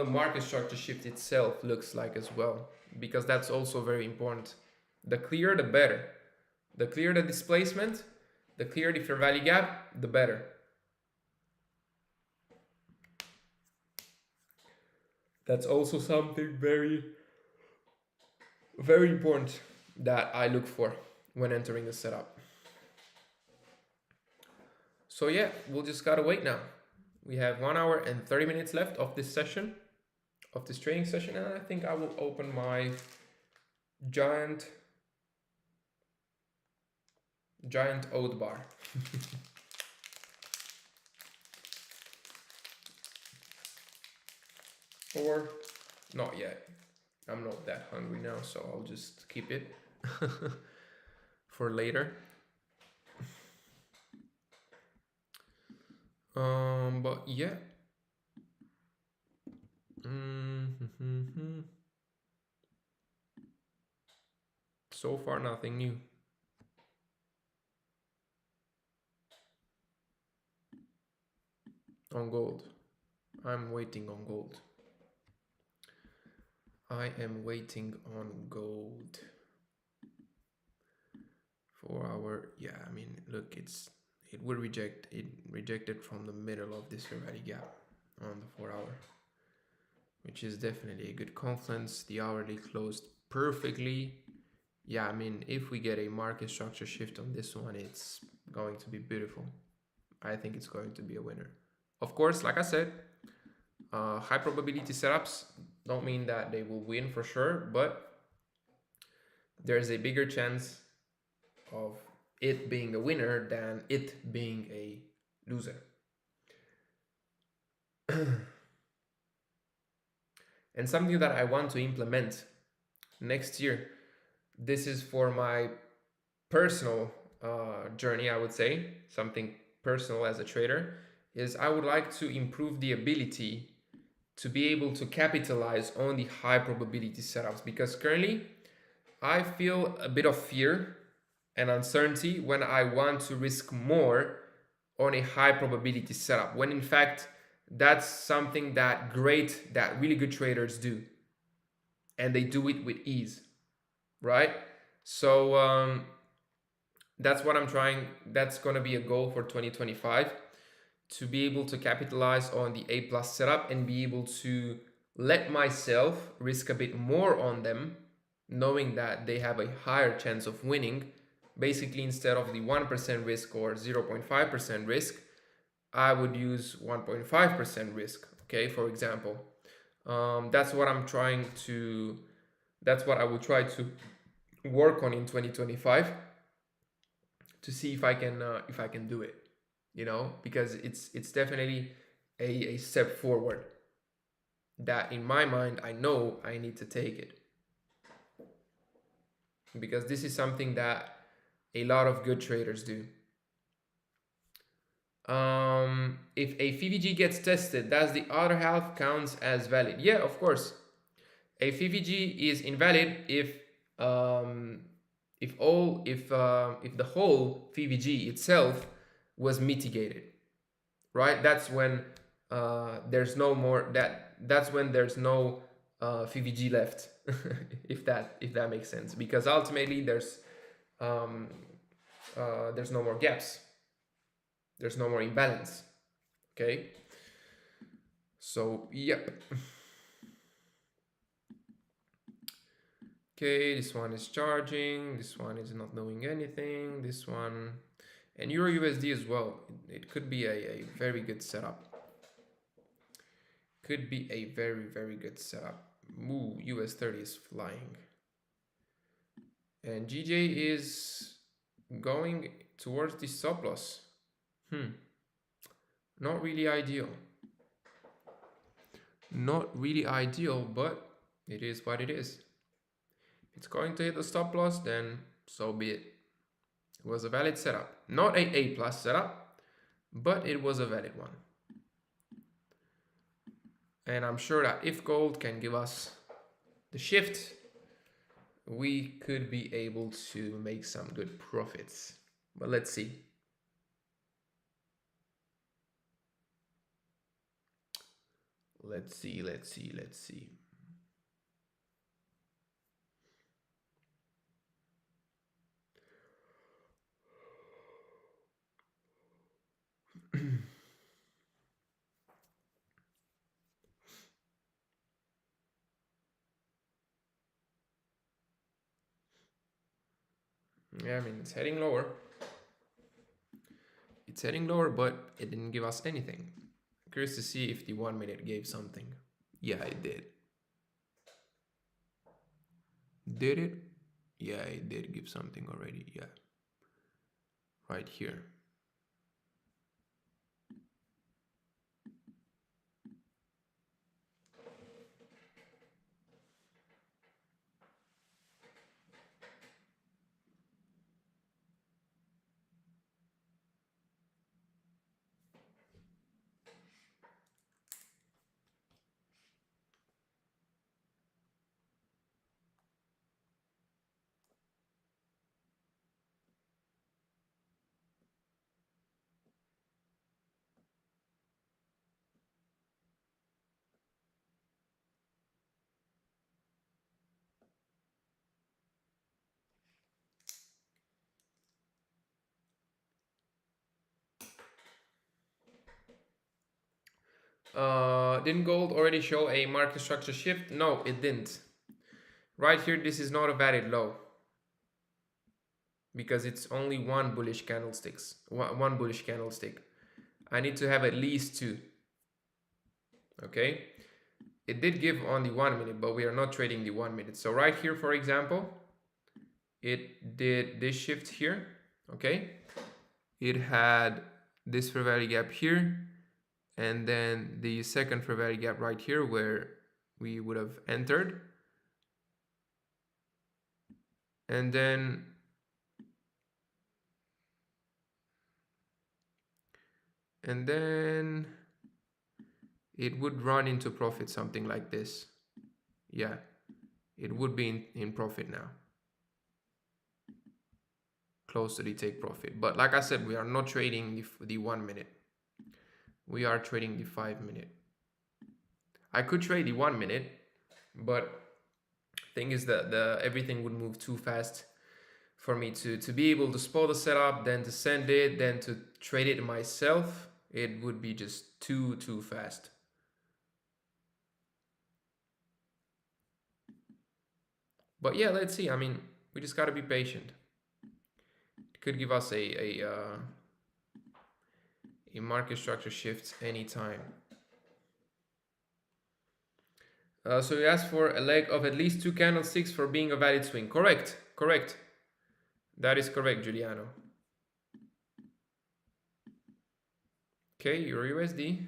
market structure shift itself looks like as well, because that's also very important. The clearer, the better. The clearer the displacement, the clearer the fair value gap, the better. That's also something very, very important that I look for when entering the setup. So yeah, we'll just gotta wait now. We have 1 hour and 30 minutes left of this session, of this trading session, and I think I will open my giant oat bar. Or not yet. I'm not that hungry now, so I'll just keep it for later. But yeah. So far, nothing new. On gold. I'm waiting on gold. I am waiting on gold. 4 hour, yeah, I mean, look, it rejected from the middle of this fair value gap on the 4 hour, which is definitely a good confluence. The hourly closed perfectly. Yeah, I mean, if we get a market structure shift on this one, it's going to be beautiful. I think it's going to be a winner. Of course, like I said, high probability setups don't mean that they will win for sure, but there's a bigger chance of it being a winner than it being a loser. And something that I want to implement next year, this is for my personal journey, I would say, something personal as a trader, is I would like to improve the ability to be able to capitalize on the high probability setups, because currently I feel a bit of fear and uncertainty when I want to risk more on a high probability setup, when in fact that's something that really good traders do, and they do it with ease, right? So that's what I'm trying. That's going to be a goal for 2025, to be able to capitalize on the A plus setup and be able to let myself risk a bit more on them, knowing that they have a higher chance of winning. Basically, instead of the 1% risk or 0.5% risk, I would use 1.5% risk, okay, for example. That's what I will try to work on in 2025, to see if I can do it, because it's definitely a step forward that in my mind I know I need to take it, because this is something that a lot of good traders do. If a VVG gets tested, does the other half counts as valid? Yeah, of course. A VVG is invalid if the whole VVG itself was mitigated, right? That's when there's no more that's when there's no VVG left, if that makes sense, because ultimately there's no more gaps, there's no more imbalance. Okay, so yep. Okay, this one is charging, this one is not doing anything, this one, and Euro USD as well. It could be a very good setup. Could be a very, very good setup. Ooh, US 30 is flying. And GJ is going towards the stop loss. Not really ideal. Not really ideal, but it is what it is. If it's going to hit the stop loss, then so be it. It was a valid setup. Not a A+ setup, but it was a valid one. And I'm sure that if gold can give us the shift, we could be able to make some good profits. But let's see. Let's see. Yeah, I mean, it's heading lower. It's heading lower, but it didn't give us anything. Curious to see if the 1 minute gave something. Yeah, it did. Did it? Yeah, it did give something already. Yeah. Right here. Didn't gold already show a market structure shift? No, it didn't. Right here, this is not a valid low, because it's only one bullish candlesticks. One bullish candlestick. I need to have at least two. Okay, it did give on the 1 minute, but we are not trading the 1 minute. So right here, for example, it did this shift here. Okay, it had this fair value gap here, and then the second fair value gap right here where we would have entered, and then it would run into profit, something like this. Yeah, it would be in profit now, close to the take profit. But like I said, we are not trading the 1 minute, we are trading the 5 minute. I could trade the 1 minute, but thing is that everything would move too fast for me to be able to spot the setup, then to send it, then to trade it myself. It would be just too fast. But yeah, let's see. I mean, we just got to be patient. It could give us a market structure shift anytime. So you asked for a leg of at least 2 candlesticks for being a valid swing. Correct. That is correct, Giuliano. Okay, Euro USD.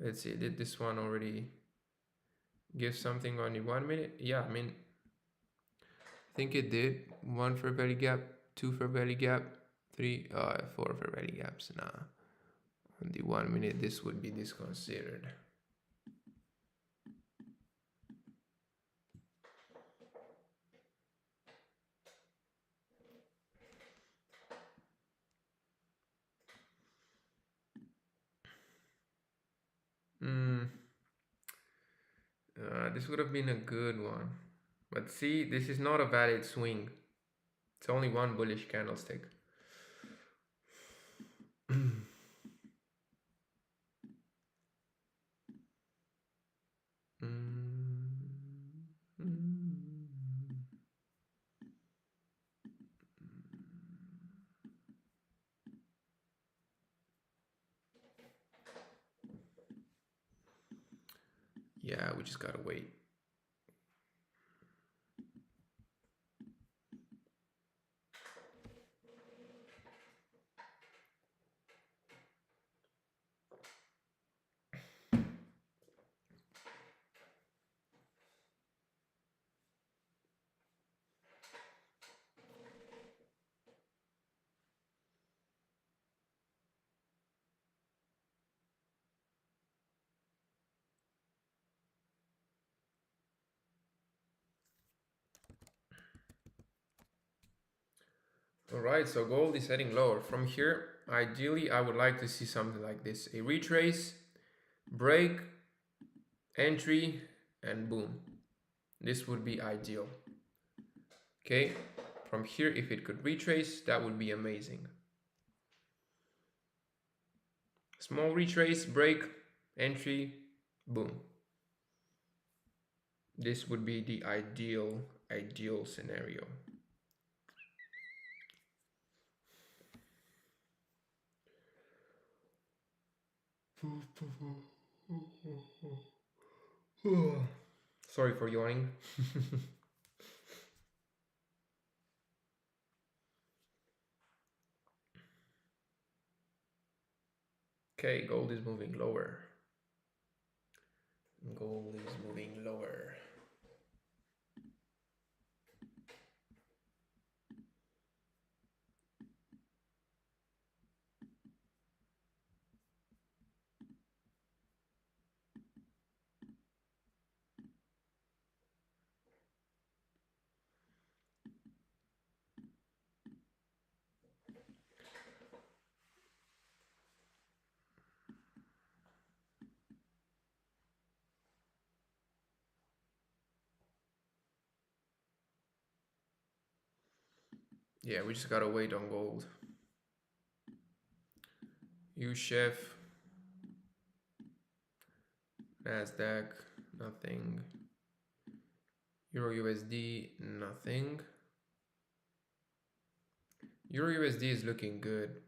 Let's see, did this one already give something on the 1 minute? Yeah, I mean, I think it did. 1 fair value gap, 2 fair value gap, 3, 4 for ready gaps. Nah. On the 1 minute, this would be disconsidered. This would have been a good one. But see, this is not a valid swing. It's only one bullish candlestick. Yeah, we just gotta wait. Alright, so gold is heading lower. From here, ideally, I would like to see something like this. A retrace, break, entry, and boom. This would be ideal. Okay, from here, if it could retrace, that would be amazing. Small retrace, break, entry, boom. This would be the ideal scenario. Sorry for yawning. Okay, gold is moving lower. Gold is moving lower. Yeah, we just gotta wait on gold. U-Chef, NASDAQ, nothing. Euro USD, nothing. Euro USD is looking good.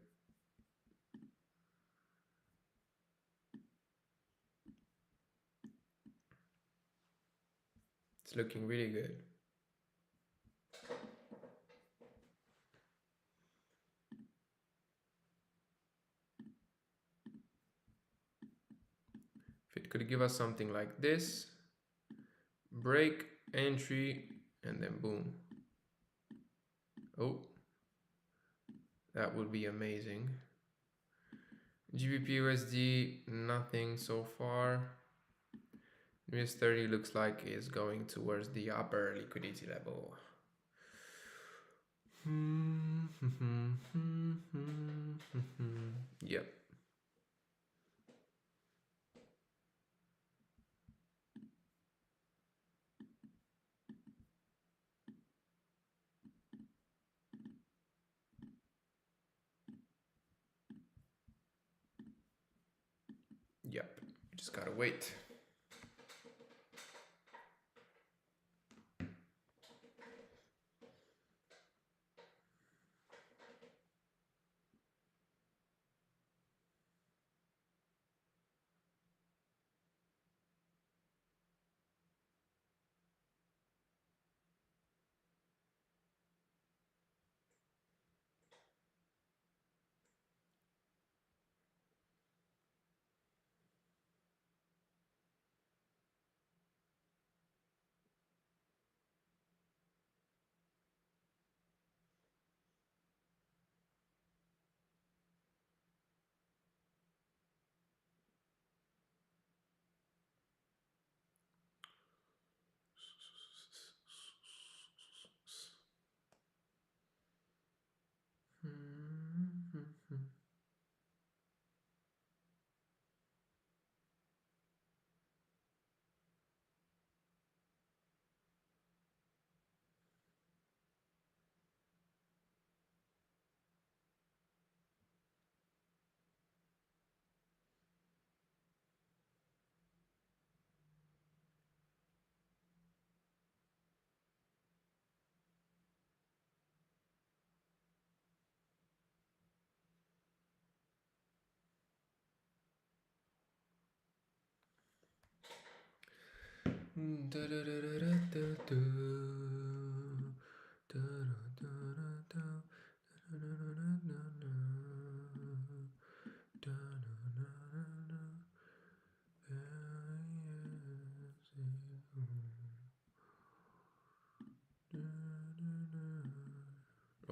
It's looking really good. If it could give us something like this, break, entry, and then boom. Oh, that would be amazing. GBP USD, nothing so far. US30 looks like is going towards the upper liquidity level. Yep. Yep. You just gotta wait.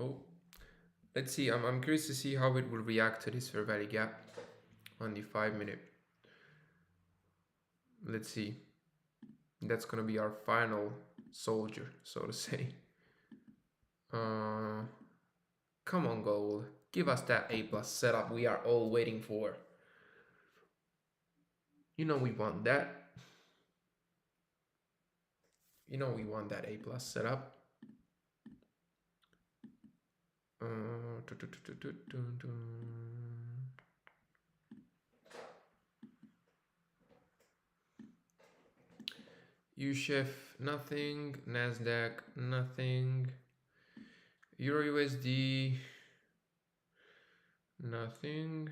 Oh, let's see. I'm curious to see how it will react to this fair value gap on the 5 minute. Let's see. That's gonna be our final soldier, so to say. Come on, gold. Give us that A plus setup we are all waiting for. You know we want that. You know we want that A plus setup. USHF, nothing. NASDAQ, nothing. Euro USD, nothing.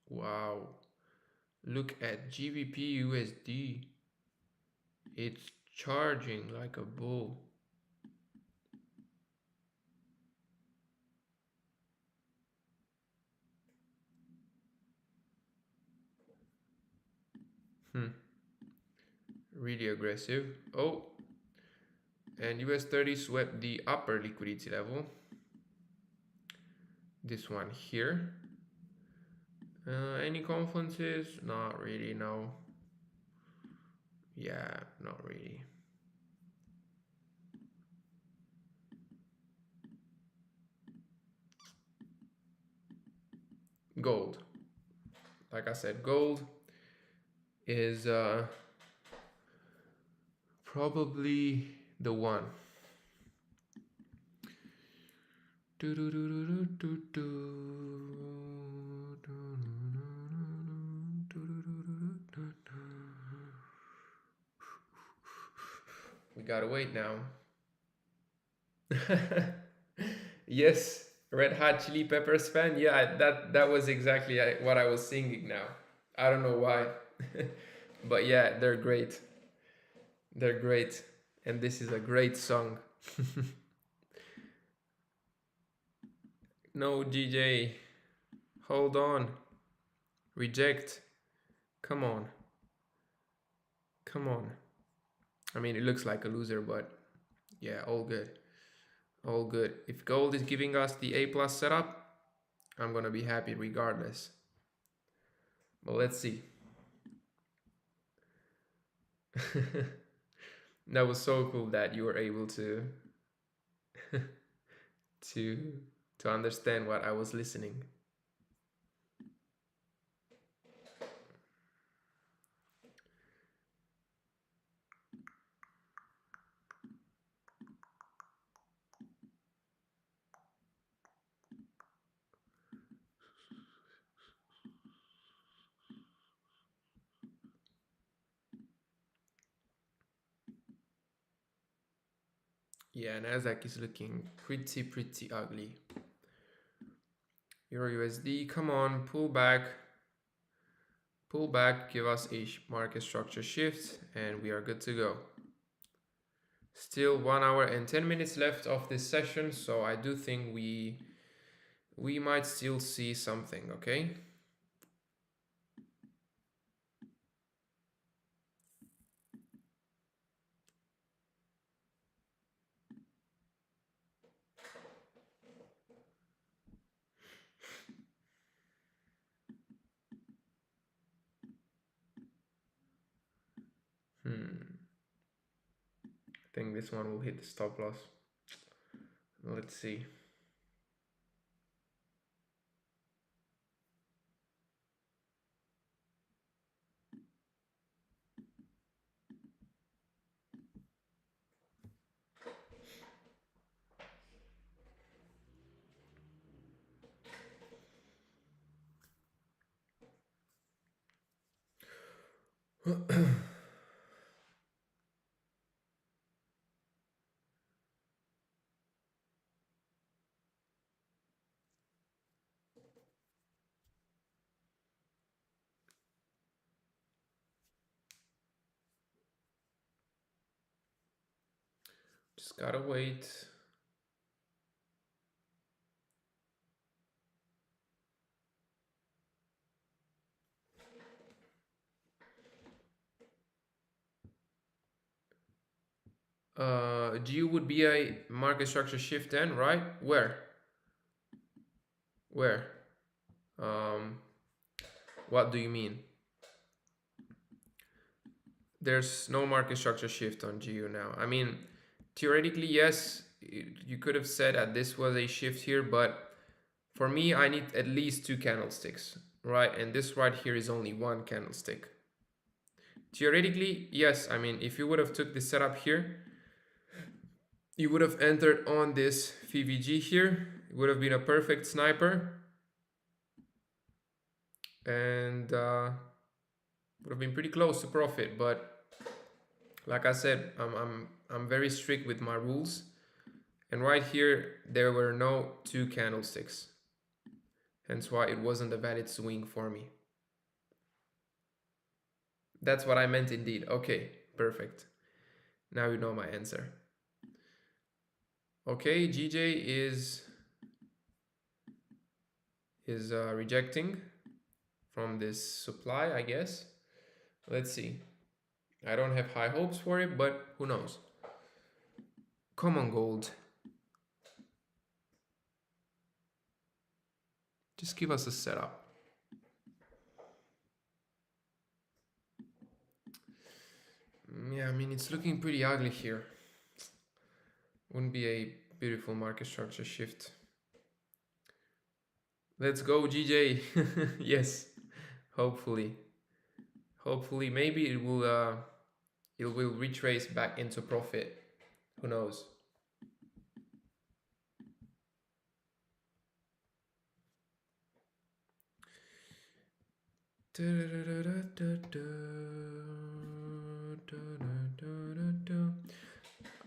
Wow. Look at GBP USD. It's charging like a bull. Really aggressive. Oh, and US 30 swept the upper liquidity level. This one here. Any confluences? Not really, no. Yeah, not really. Gold. Like I said, gold is probably the one. We gotta wait now. Yes, Red Hot Chili Peppers fan. Yeah, that was exactly what I was singing now. I don't know why. But yeah, they're great. They're great. And this is a great song. No, DJ. Hold on. Reject. Come on. Come on. I mean, it looks like a loser, but yeah, all good. All good. If gold is giving us the A plus setup, I'm gonna be happy regardless. But let's see. That was so cool that you were able to to to understand what I was listening. Yeah, NASDAQ is looking pretty ugly. Euro USD, come on, pull back, give us a market structure shift, and we are good to go. Still 1 hour and 10 minutes left of this session, so I do think we might still see something, okay? I think this one will hit the stop loss. Let's see. Just gotta wait. G would be a market structure shift then, right? Where? Where? What do you mean? There's no market structure shift on GU now. I mean, theoretically, yes, you could have said that this was a shift here, but for me, I need at least 2 candlesticks, right? And this right here is only 1 candlestick. Theoretically, yes, I mean, if you would have took this setup here, you would have entered on this VVG here. It would have been a perfect sniper. And would have been pretty close to profit, but like I said, I'm very strict with my rules. And right here, there were no 2 candlesticks. Hence why it wasn't a valid swing for me. That's what I meant indeed. Okay, perfect. Now you know my answer. Okay, GJ is rejecting from this supply, I guess. Let's see. I don't have high hopes for it, but who knows? Come on, gold. Just give us a setup. Yeah, I mean, it's looking pretty ugly here. Wouldn't be a beautiful market structure shift. Let's go, GJ. Yes, hopefully. Hopefully, maybe it will retrace back into profit. Who knows?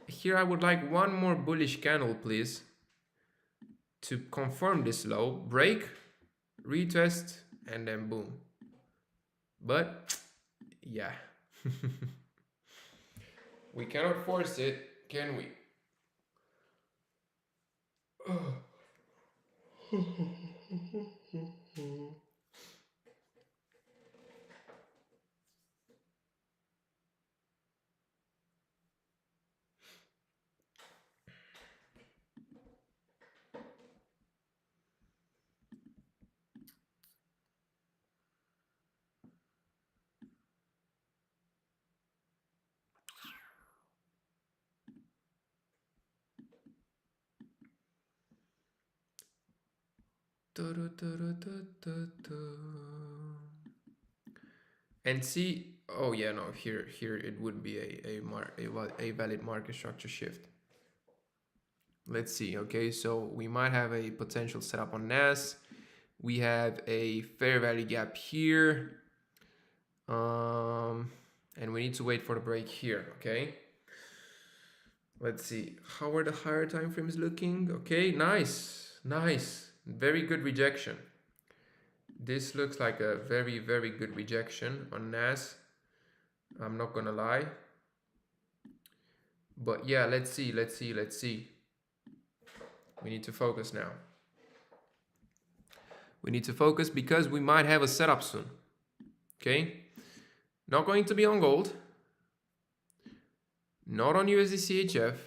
Here I would like one more bullish candle, please, to confirm this low, break, retest, and then boom. But yeah, we cannot force it, can we? And see, oh yeah, no, here it would be a valid market structure shift. Let's see. Okay, so we might have a potential setup on NAS. We have a fair value gap here, and we need to wait for the break here. Okay, let's see, how are the higher time frames looking? Okay, nice, very good rejection. This looks like a very good rejection on NAS. I'm not gonna lie. But yeah, let's see. We need to focus now. We need to focus because we might have a setup soon. Okay? Not going to be on gold. Not on USD CHF.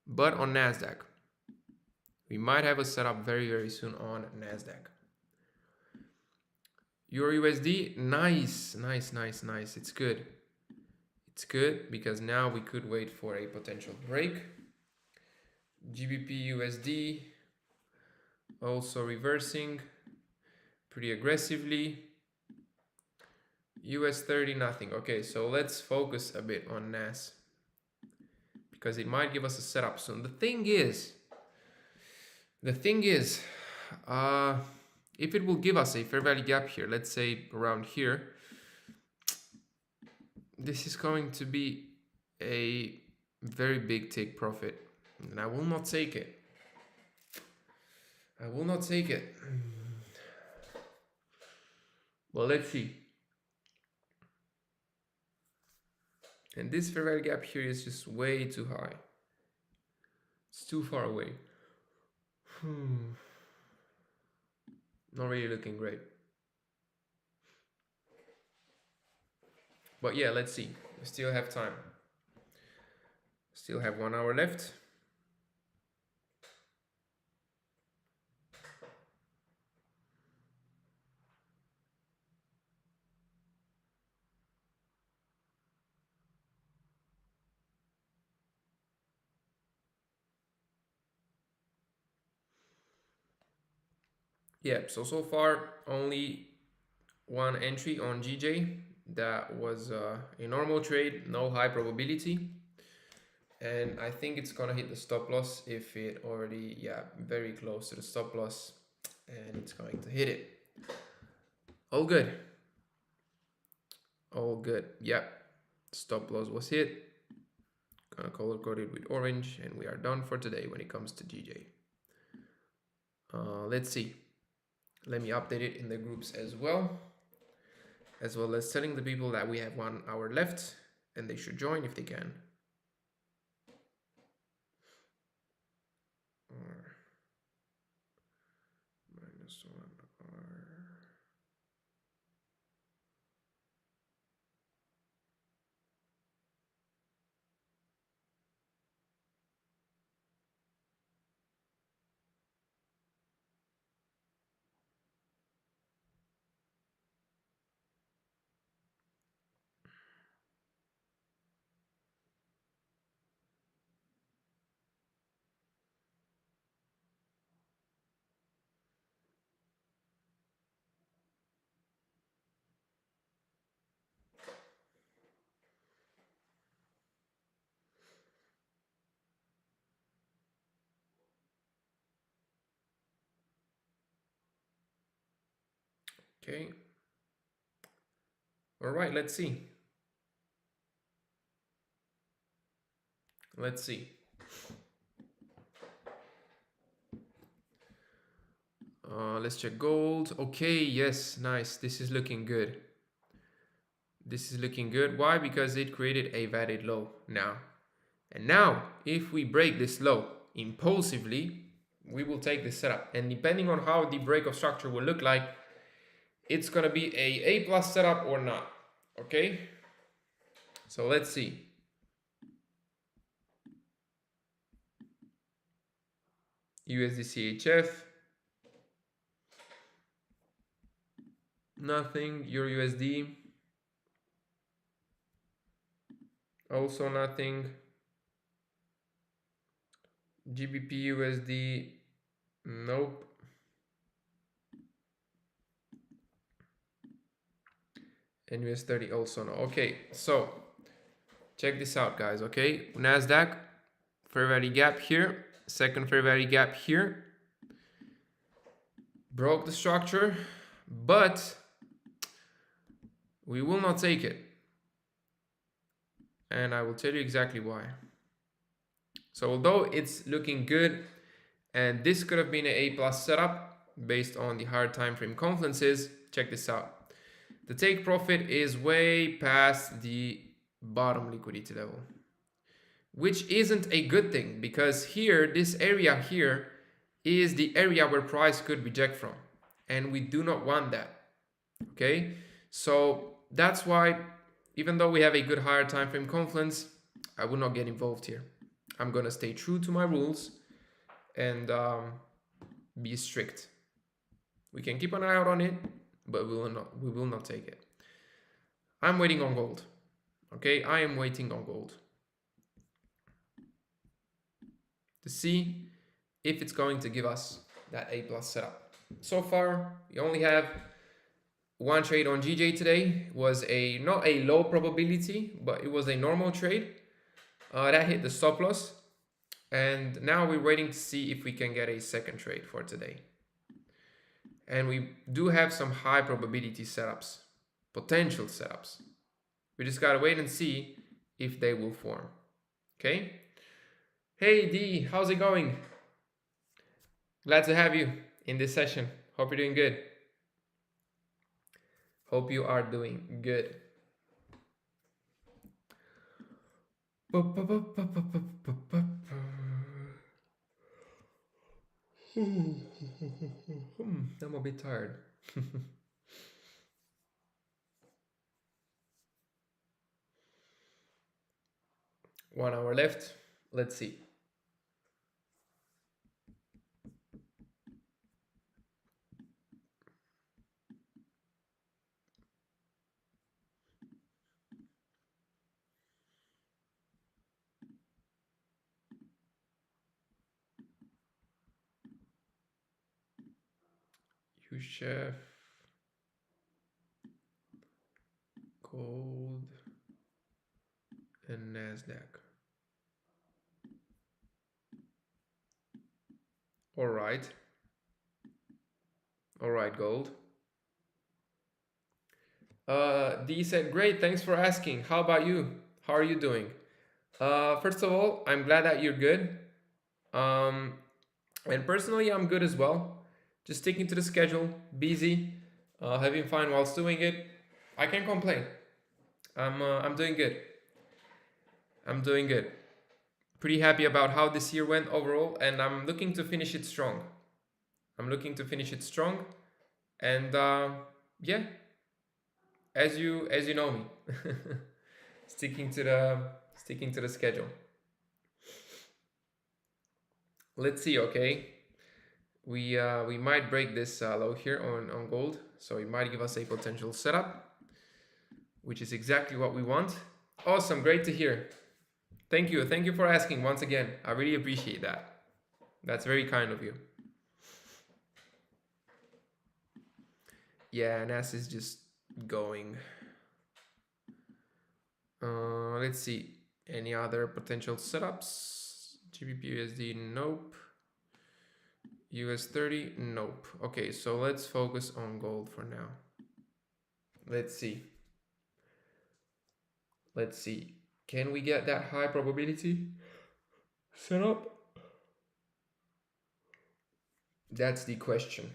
But on NASDAQ. We might have a setup very soon on NASDAQ. Euro USD, nice. It's good. It's good because now we could wait for a potential break. GBP USD also reversing pretty aggressively. US 30, nothing. Okay, so let's focus a bit on NAS because it might give us a setup soon. The thing is, if it will give us a fair value gap here, let's say around here, this is going to be a very big take profit, and I will not take it. Well, let's see. And this fair value gap here is just way too high. It's too far away. Not really looking great. But yeah, let's see. We still have time. Still have 1 hour left. Yeah, so far only one entry on GJ. That was a normal trade, no high probability. And I think it's gonna hit the stop loss if it already, yeah, very close to the stop loss, and it's going to hit it. All good. All good. Yep. Stop loss was hit. Gonna color code it with orange, and we are done for today when it comes to GJ. Let's see. Let me update it in the groups as well as telling the people that we have 1 hour left and they should join if they can. Or -1 R. Okay. All right, let's see. Let's see. Let's check gold. Okay, yes, nice. This is looking good. This is looking good. Why? Because it created a valid low now. And now, if we break this low impulsively, we will take this setup. And depending on how the break of structure will look like, it's going to be a A+ setup or not. Okay? So let's see. USD CHF. Nothing. Euro USD. Also nothing. GBP USD. Nope. And US 30 also no. Okay, so check this out, guys. Okay, NASDAQ, fair value gap here, second fair value gap here. Broke the structure, but we will not take it. And I will tell you exactly why. So although it's looking good, and this could have been an A+ setup based on the higher time frame confluences, check this out. The take profit is way past the bottom liquidity level, which isn't a good thing because here, this area here is the area where price could reject from, and we do not want that. Okay, so that's why even though we have a good higher time frame confluence, I will not get involved here. I'm gonna stay true to my rules and be strict. We can keep an eye out on it, but we will not take it. I'm waiting on gold. Okay, I am waiting on gold to see if it's going to give us that A+ setup. So far, we only have one trade on GJ today. It was not a low probability, but it was a normal trade. That hit the stop loss. And now we're waiting to see if we can get a second trade for today. And we do have some high probability setups, potential setups. We just gotta wait and see if they will form. Okay? Hey D, how's it going? Glad to have you in this session. Hope you're doing good. Hope you are doing good. I'm a bit tired. 1 hour left. Let's see. You chef, gold, and NASDAQ. All right. All right, gold. D said, great, thanks for asking. How about you? How are you doing? First of all, I'm glad that you're good. Um, and personally, I'm good as well. Just sticking to the schedule, busy, having fun whilst doing it. I can't complain. I'm doing good. I'm doing good. Pretty happy about how this year went overall, and I'm looking to finish it strong. I'm looking to finish it strong, and yeah, as you know me, sticking to the schedule. Let's see. Okay, we might break this low here on gold, so it might give us a potential setup, which is exactly what we want. Awesome, great to hear. Thank you for asking once again. I really appreciate that. That's very kind of you. Yeah, NAS is just going. Let's see. Any other potential setups? GBP USD, nope. US 30, nope. Okay, so let's focus on gold for now. Let's see. Let's see. Can we get that high probability setup? That's the question.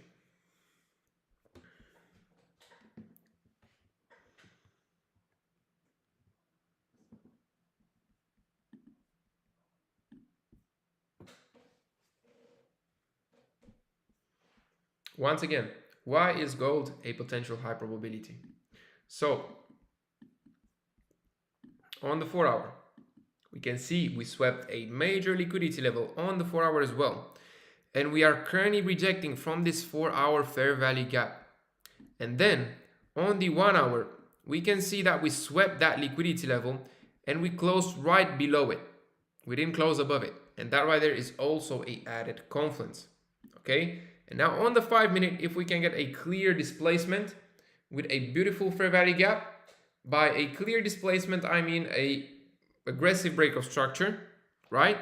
Once again, why is gold a potential high probability? So, on the 4 hour, we can see we swept a major liquidity level on the 4 hour as well. And we are currently rejecting from this 4 hour fair value gap. And then on the 1 hour, we can see that we swept that liquidity level and we closed right below it. We didn't close above it. And that right there is also a added confluence. Okay. And now on the 5 minute, if we can get a clear displacement with a beautiful fair value gap, by a clear displacement, I mean a aggressive break of structure, right?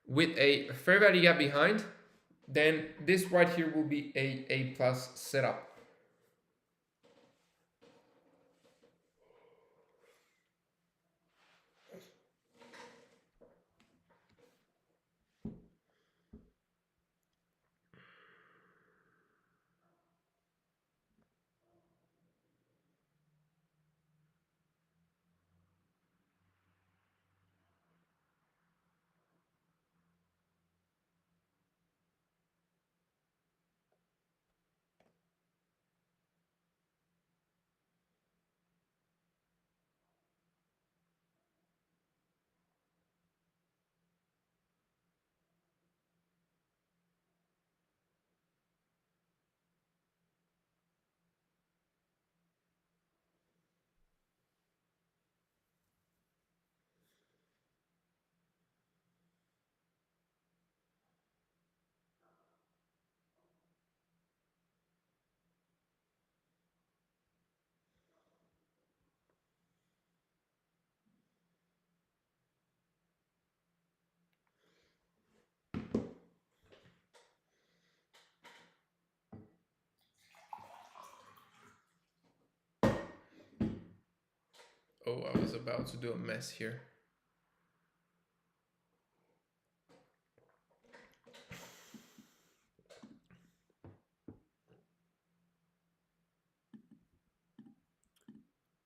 With a fair value gap behind, then this right here will be a plus setup. Oh, I was about to do a mess here.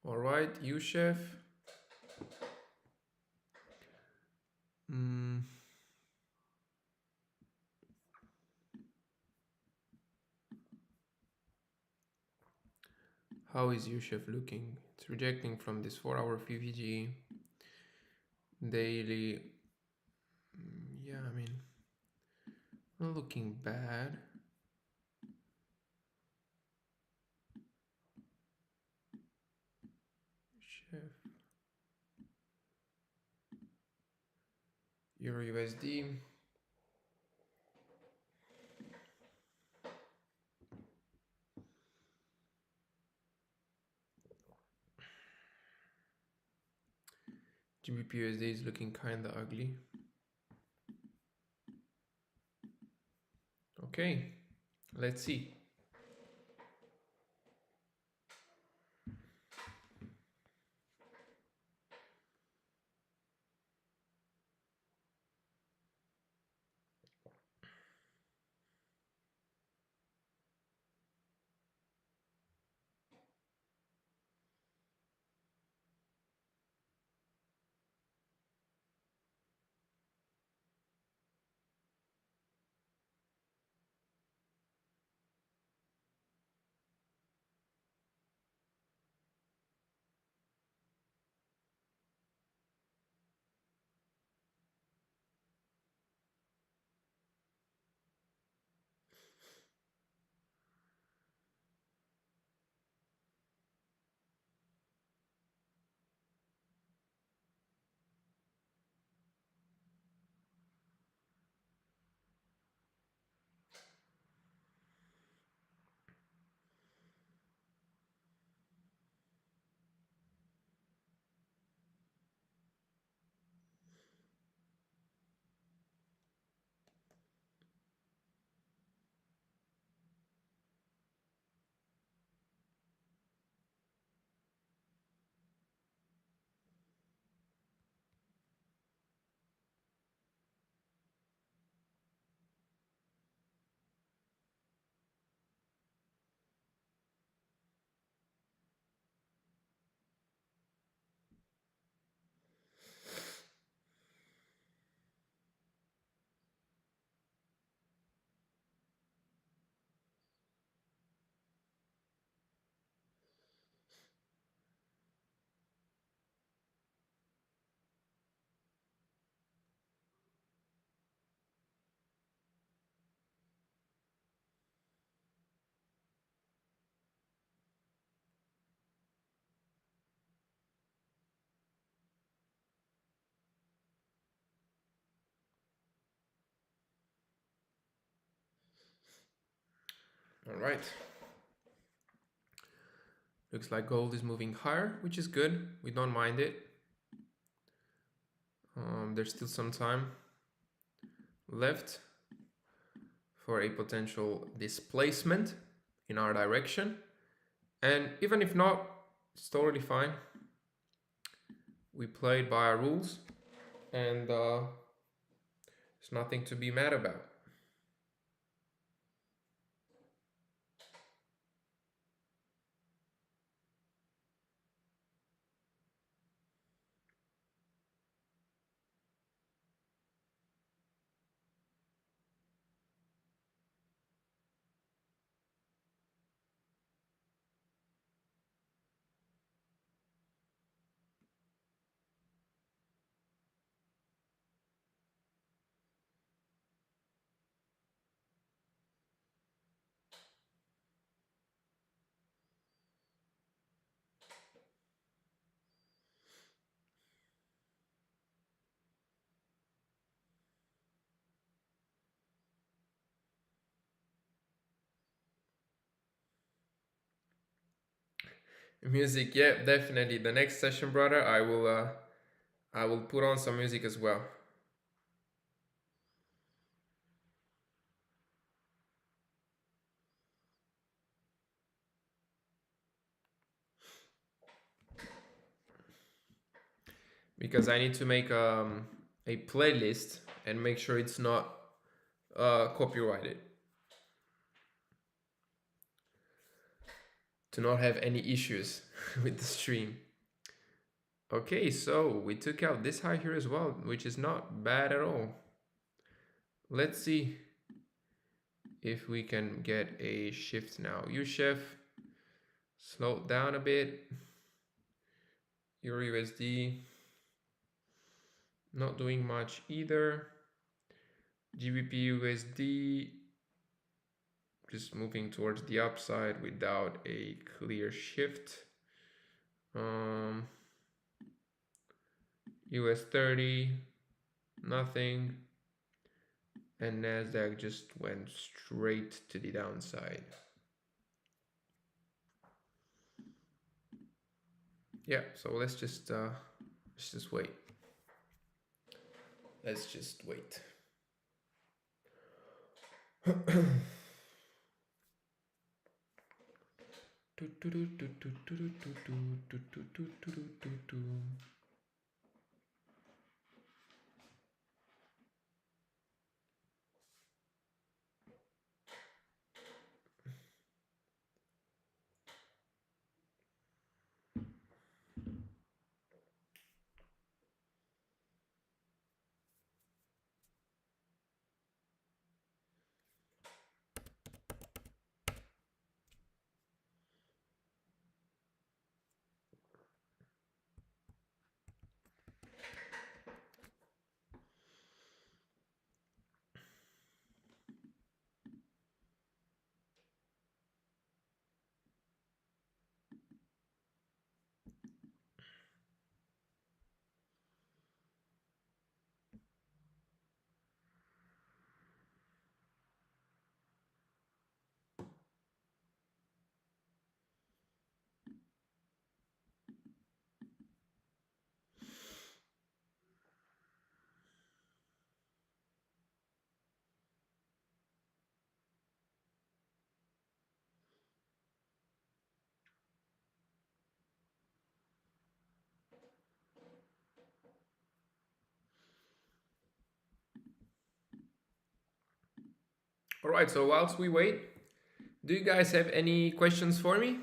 All right, you chef. How is USHF looking? It's rejecting from this 4-hour PVG daily. Yeah, I mean, not looking bad. USHF. Euro USD. GBP USD is looking kinda ugly. Okay, let's see. All right. Looks like gold is moving higher, which is good. We don't mind it. There's still some time left for a potential displacement in our direction. And even if not, it's totally fine. We played by our rules and there's nothing to be mad about. Music, yeah, definitely. The next session, brother, I will put on some music as well. Because I need to make a playlist and make sure it's not copyrighted. To not have any issues with the stream. Okay, so we took out this high here as well, which is not bad at all. Let's see if we can get a shift now. USHF, slowed down a bit. Euro USD not doing much either. GBP USD just moving towards the upside without a clear shift. US 30, nothing. And NASDAQ just went straight to the downside. Yeah, so let's just wait. Let's just wait. All right, so whilst we wait, do you guys have any questions for me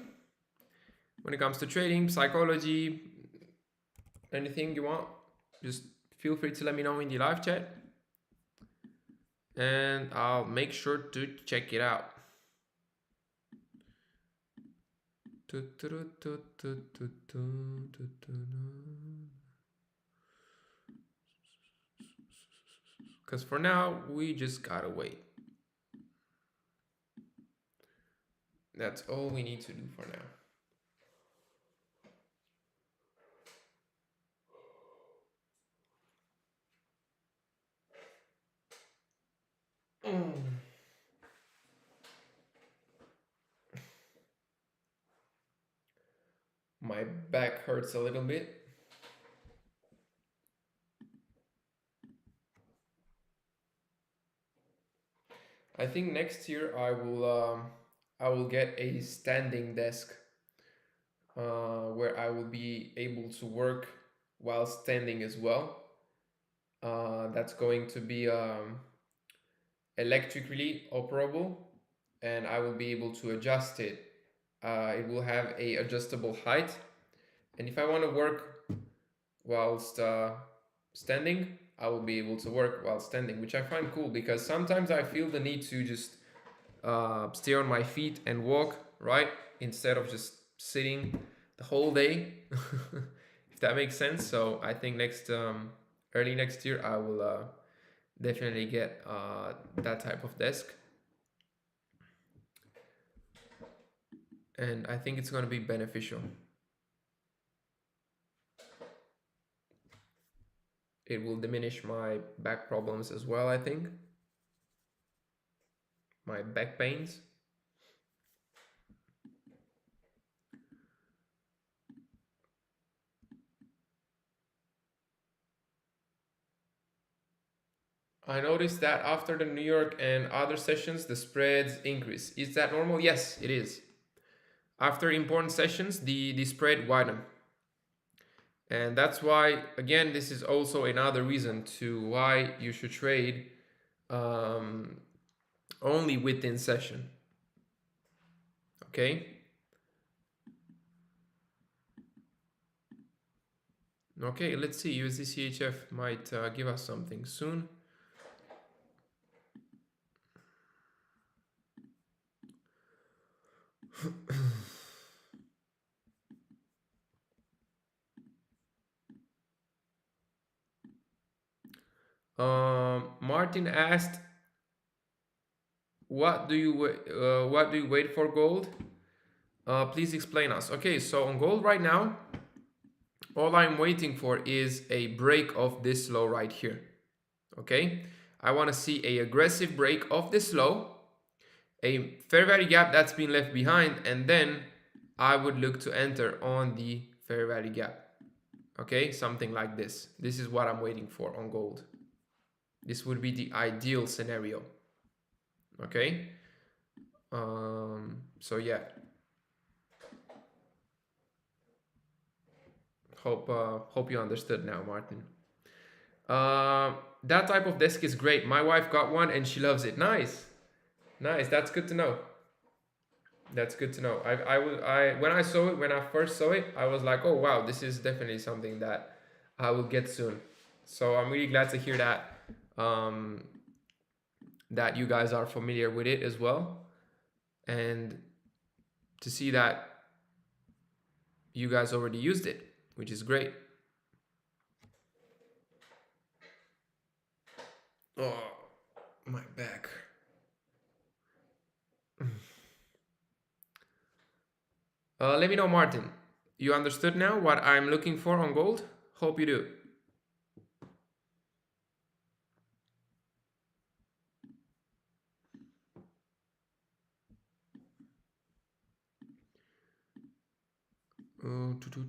when it comes to trading, psychology, anything you want? Just feel free to let me know in the live chat and I'll make sure to check it out. Because for now, we just gotta wait. That's all we need to do for now. My back hurts a little bit. I think next year I will get a standing desk where I will be able to work while standing as well. That's going to be electrically operable, and I will be able to adjust it. It will have a adjustable height, and if I want to work whilst standing, I will be able to work while standing, which I find cool because sometimes I feel the need to just stay on my feet and walk, right? Instead of just sitting the whole day, if that makes sense. So I think early next year, I will definitely get that type of desk. And I think it's going to be beneficial. It will diminish my back problems as well, I think. My back pains. I noticed that after the New York and other sessions, the spreads increase. Is that normal? Yes, it is. After important sessions, the spread widen. And that's why, again, this is also another reason to why you should trade only within session. Okay? Okay, let's see. USD CHF might give us something soon. Martin asked, what do you wait for gold? Please explain us. Okay, so on gold right now, all I'm waiting for is a break of this low right here. Okay, I want to see a aggressive break of this low, a fair value gap that's been left behind, and then I would look to enter on the fair value gap. Okay, something like this. This is what I'm waiting for on gold. This would be the ideal scenario. Okay, so yeah, hope you understood now, Martin. That type of desk is great. My wife got one and she loves it. Nice, nice. That's good to know. That's good to know. When I saw it, when I first saw it, I was like, oh wow, this is definitely something that I will get soon. So I'm really glad to hear that that you guys are familiar with it as well, and to see that you guys already used it, which is great. Oh, my back. Let me know, Martin. You understood now what I'm looking for on gold? Hope you do.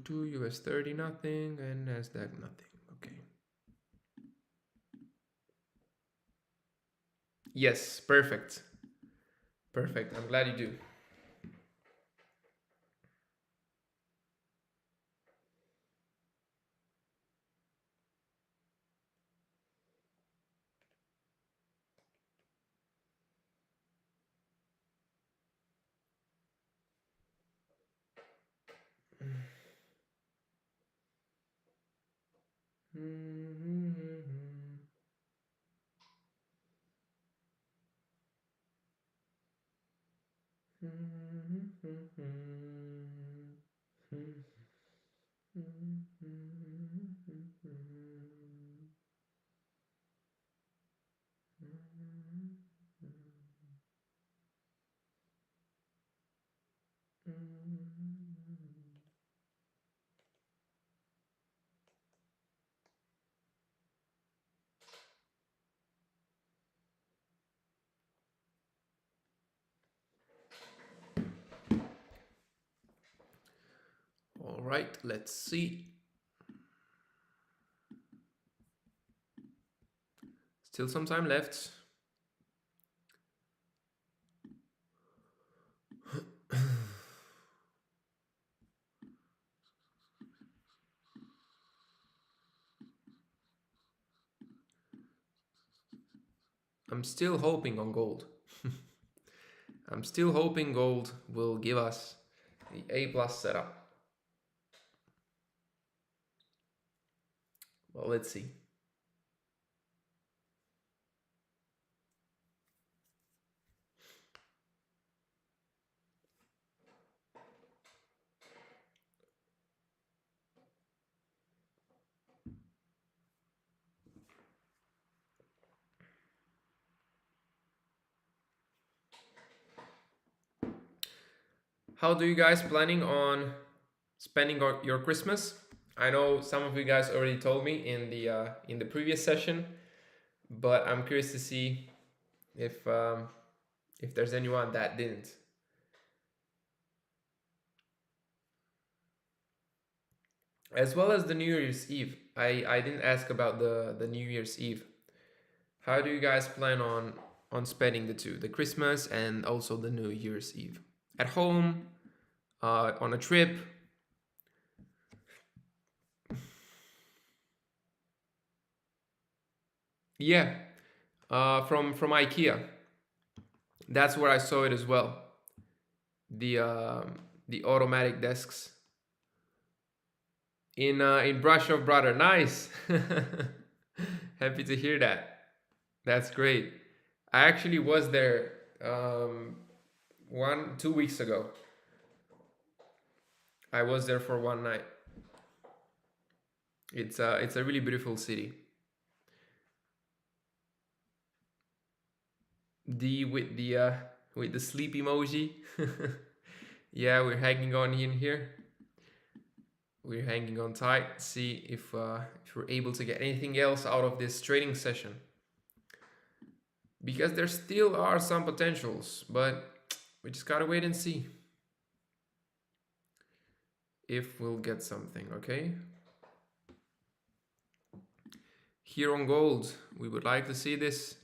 US 30 nothing and NASDAQ nothing. Okay. Yes, perfect. Perfect. I'm glad you do. All right, let's see. Still some time left. I'm still hoping on gold. I'm still hoping gold will give us the A plus setup. Well, let's see. How do you guys planning on spending your Christmas? I know some of you guys already told me in the previous session, but I'm curious to see if there's anyone that didn't. As well as the New Year's Eve. I didn't ask about the New Year's Eve. How do you guys plan on spending the two, the Christmas and also the New Year's Eve? At home, on a trip? Yeah, from IKEA. That's where I saw it as well. The automatic desks in Brasov, brother. Nice. Happy to hear that. That's great. I actually was there 2 weeks ago. I was there for one night. It's a really beautiful city. D with the sleep emoji. Yeah, we're hanging on in here. We're hanging on tight. See if we're able to get anything else out of this trading session. Because there still are some potentials, but we just gotta wait and see if we'll get something, okay? Here on gold, we would like to see this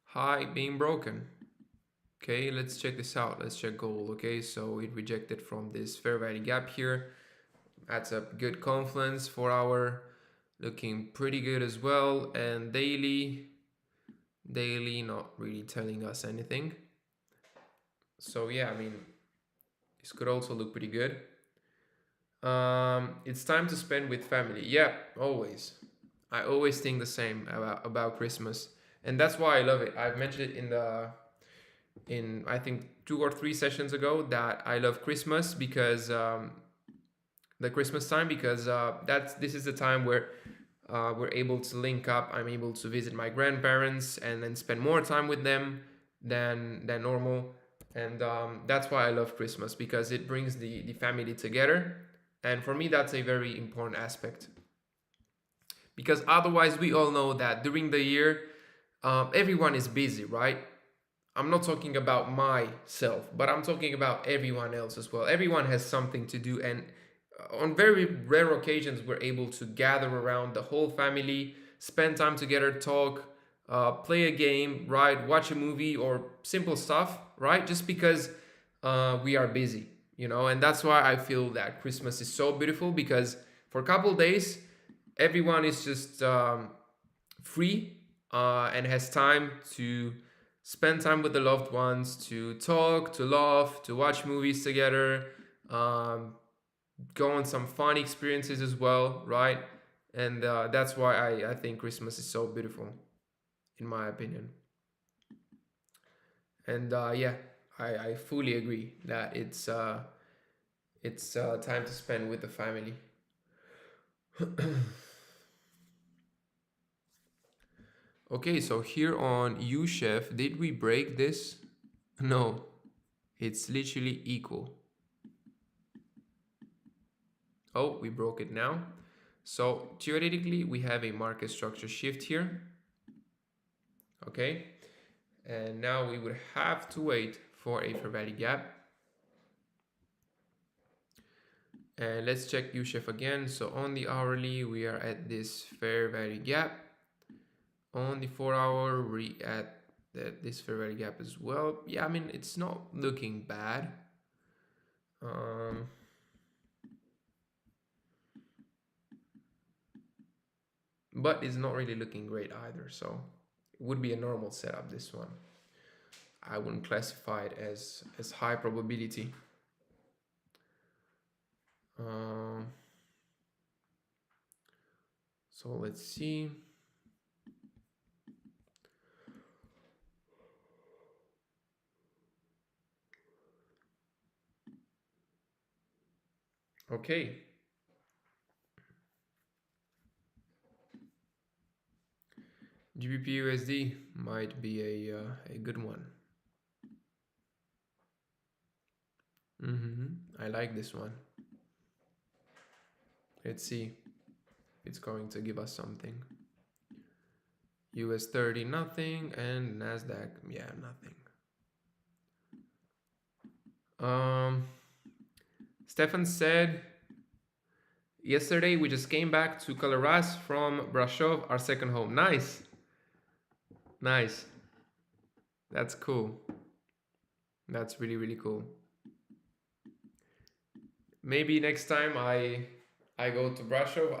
high being broken. Okay, let's check this out. Let's check gold. Okay, so it rejected from this fair value gap here. That's a good confluence for our, looking pretty good as well. And daily not really telling us anything. So yeah, I mean, this could also look pretty good. It's time to spend with family. Yeah, always. I always think the same about Christmas, and that's why I love it. I've mentioned it in I think 2 or 3 sessions ago that I love Christmas because the Christmas time, because this is the time where we're able to link up. I'm able to visit my grandparents and then spend more time with them than normal, and that's why I love Christmas, because it brings the family together, and for me that's a very important aspect, because otherwise we all know that during the year everyone is busy, right? I'm not talking about myself, but I'm talking about everyone else as well. Everyone has something to do, and on very rare occasions, we're able to gather around the whole family, spend time together, talk, play a game, right? Watch a movie or simple stuff, right? Just because we are busy, and that's why I feel that Christmas is so beautiful, because for a couple days, everyone is just free and has time to spend time with the loved ones, to talk, to laugh, to watch movies together, um, go on some fun experiences as well, right? And that's why I think Christmas is so beautiful, in my opinion. And yeah, I fully agree that it's time to spend with the family. Okay, so here on UChef, did we break this? No, it's literally equal. Oh, we broke it now. So theoretically, we have a market structure shift here. Okay, and now we would have to wait for a fair value gap. And let's check UChef again. So on the hourly, we are at this fair value gap. On the 4-hour, we at this fair value gap as well. Yeah, I mean, it's not looking bad. But it's not really looking great either. So it would be a normal setup, this one. I wouldn't classify it as high probability. So let's see. Okay. GBP USD might be a good one. I like this one. Let's see if it's going to give us something. US 30, nothing, and NASDAQ, yeah, nothing. Stefan said, yesterday we just came back to Kalaras from Brasov, our second home. Nice. Nice. That's cool. That's really, really cool. Maybe next time I go to Brasov,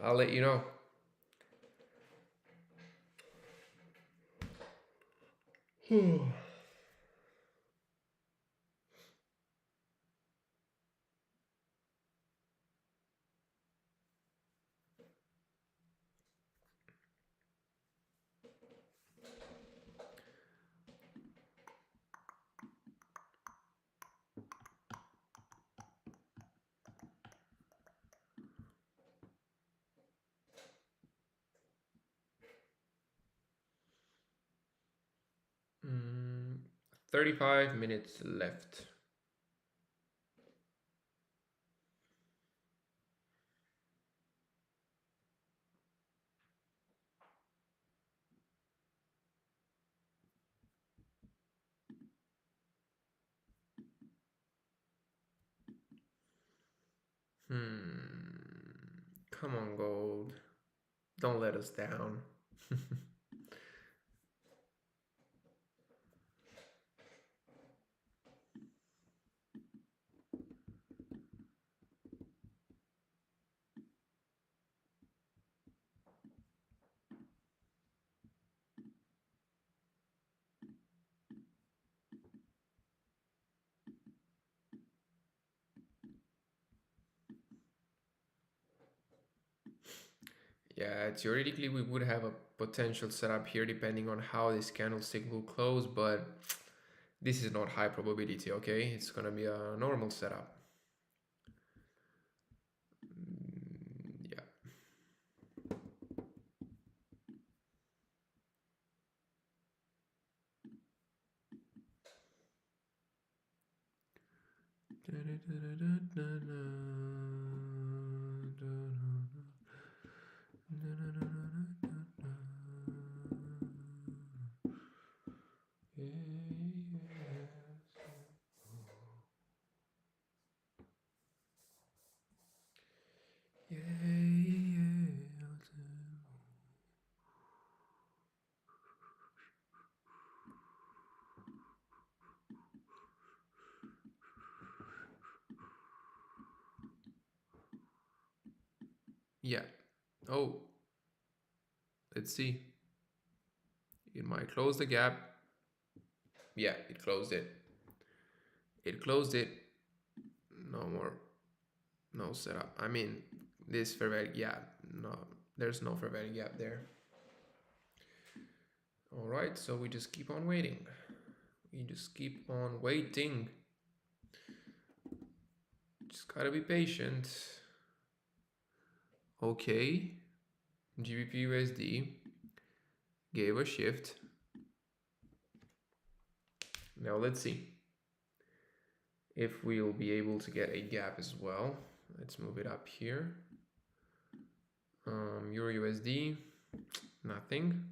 I'll let you know. 35 minutes left. Come on, gold. Don't let us down. Yeah, theoretically we would have a potential setup here depending on how this candlestick will close, but this is not high probability, okay? It's gonna be a normal setup. Yeah. Yeah. Oh, let's see. It might close the gap. Yeah, it closed it. It closed it. No more. No setup. I mean, this fair value gap. No, there's no fair value gap there. All right, so we just keep on waiting. We just keep on waiting. Just gotta be patient. Okay. GBP USD gave a shift. Now let's see if we'll be able to get a gap as well. Let's move it up here. Euro USD, nothing.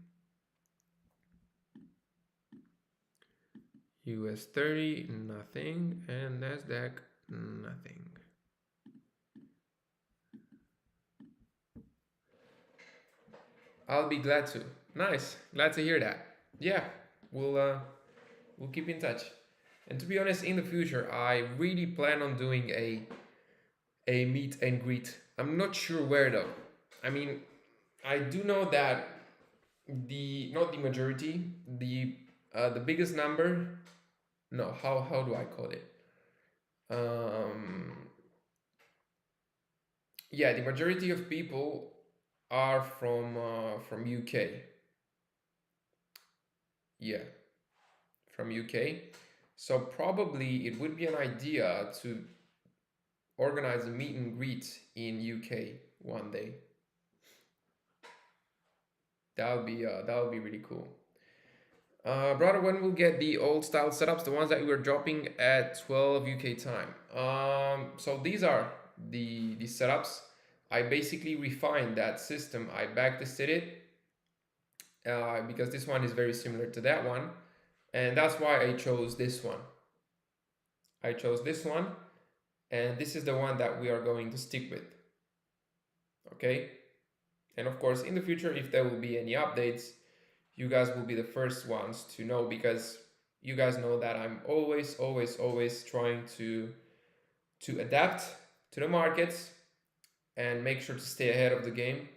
US 30, nothing. And NASDAQ, nothing. I'll be glad to. Nice, glad to hear that. Yeah, we'll keep in touch. And to be honest, in the future, I really plan on doing a meet and greet. I'm not sure where though. I mean, I do know that not the majority, the biggest number. No, how do I call it? Yeah, the majority of people are from UK. Yeah, from UK. So probably it would be an idea to organize a meet and greet in UK one day. That would be really cool. Brother, when we'll get the old style setups, the ones that we were dropping at 12 UK time. So these are the setups. I basically refined that system. I backtested it because this one is very similar to that one, and that's why I chose this one. I chose this one, and this is the one that we are going to stick with. Okay, and of course, in the future, if there will be any updates, you guys will be the first ones to know, because you guys know that I'm always trying to adapt to the markets and make sure to stay ahead of the game.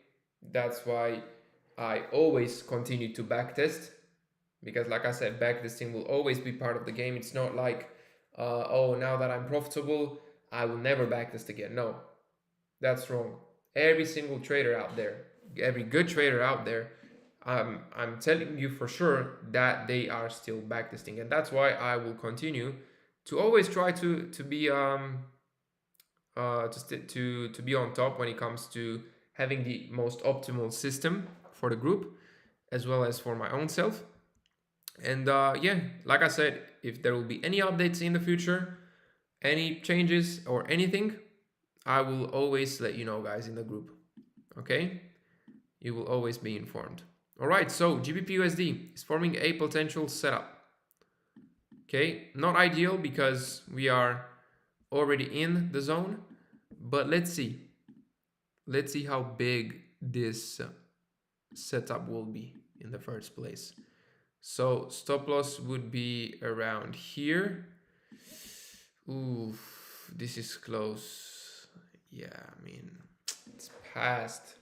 That's why I always continue to backtest, because like I said, backtesting will always be part of the game. It's not like oh, now that I'm profitable, I will never backtest again. No, that's wrong. Every single trader out there, every good trader out there, I'm telling you for sure that they are still backtesting, and that's why I will continue to always try to be to be on top when it comes to having the most optimal system for the group as well as for my own self. And yeah, like I said, if there will be any updates in the future, any changes or anything, I will always let you know, guys, in the group. Okay, you will always be informed. All right, so GBP/USD is forming a potential setup. Okay, not ideal because we are already in the zone, but let's see. Let's see how big this setup will be in the first place. So stop loss would be around here. Ooh, this is close. Yeah, I mean, it's past.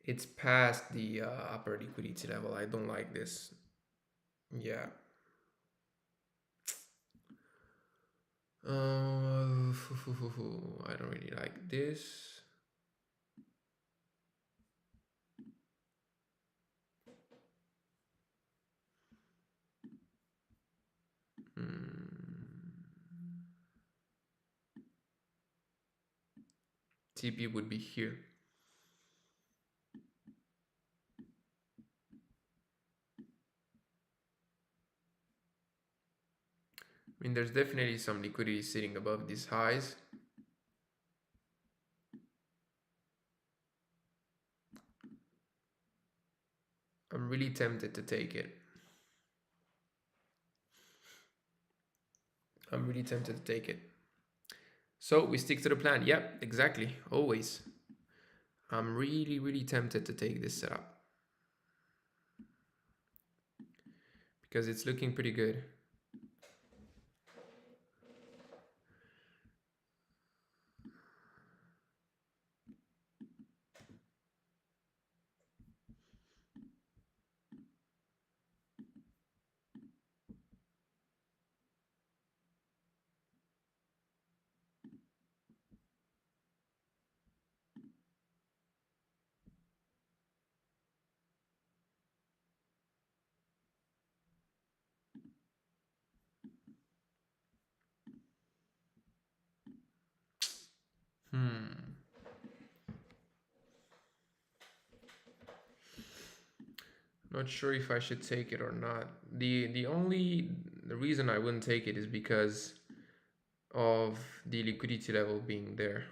It's past the upper liquidity level. I don't like this. Yeah. I don't really like this. TP would be here. I mean, there's definitely some liquidity sitting above these highs. I'm really tempted to take it. I'm really tempted to take it. So we stick to the plan. Yep, exactly. Always. I'm really, really tempted to take this setup because it's looking pretty good. Not sure if I should take it or not. The reason I wouldn't take it is because of the liquidity level being there.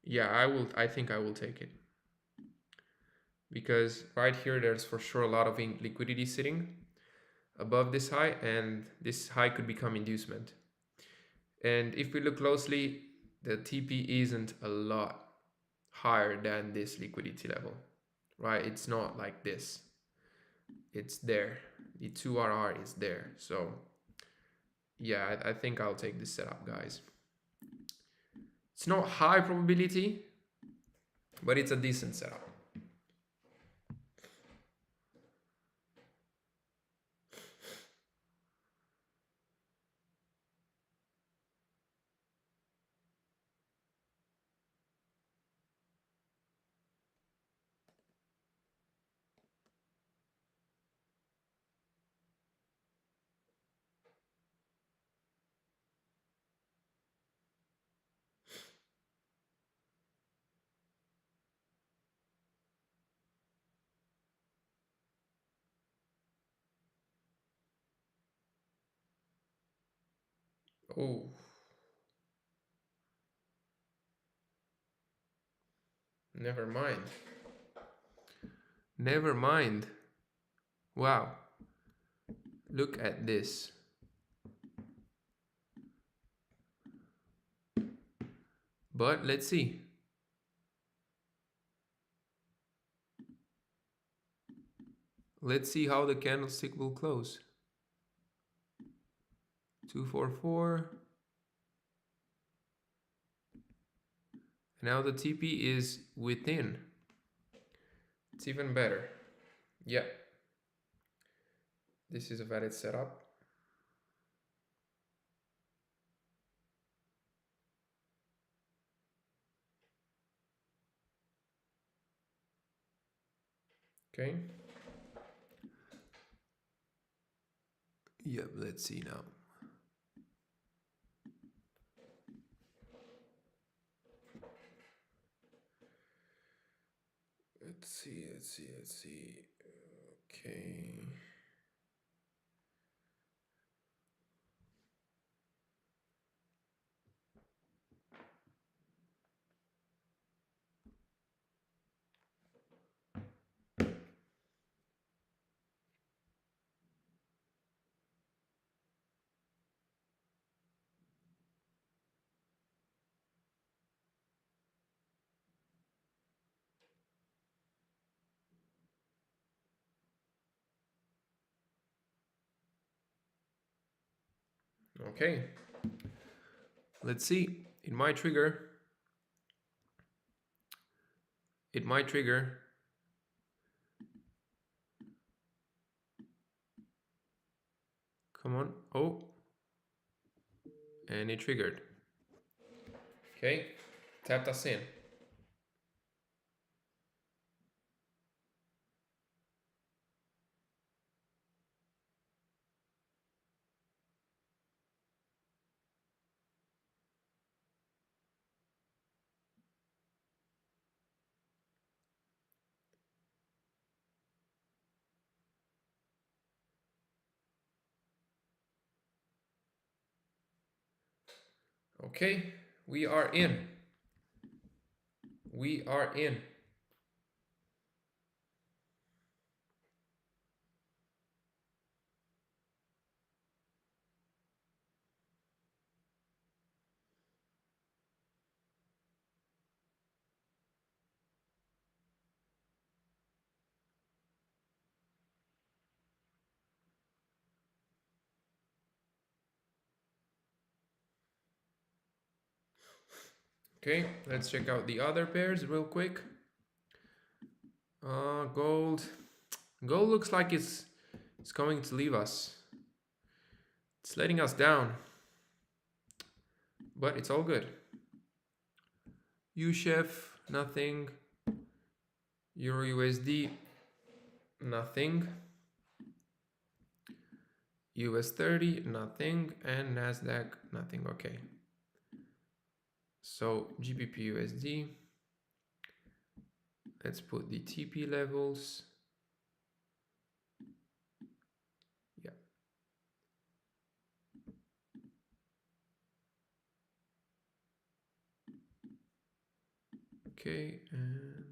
Yeah, I think I will take it. Because right here there's for sure a lot of liquidity sitting above this high, and this high could become inducement. And if we look closely, the TP isn't a lot higher than this liquidity level, right? It's not like this. It's there. The 2RR is there. So yeah, I think I'll take this setup, guys. It's not high probability, but it's a decent setup. Oh, never mind. Never mind. Wow. Look at this. But let's see. Let's see how the candlestick will close. 244. Now the TP is within. It's even better. Yeah. This is a valid setup. Okay. Yep, let's see now. Let's see. Okay. Okay. Let's see. It might trigger. It might trigger. Come on. Oh. And it triggered. Okay. Tapped us in. Okay. We are in. We are in. Okay, let's check out the other pairs real quick. Gold. Gold looks like it's going to leave us. It's letting us down. But it's all good. USHEF, nothing. Euro USD, nothing. US 30, nothing. And NASDAQ, nothing. Okay. So GBP USD. Let's put the TP levels. Yeah. Okay, and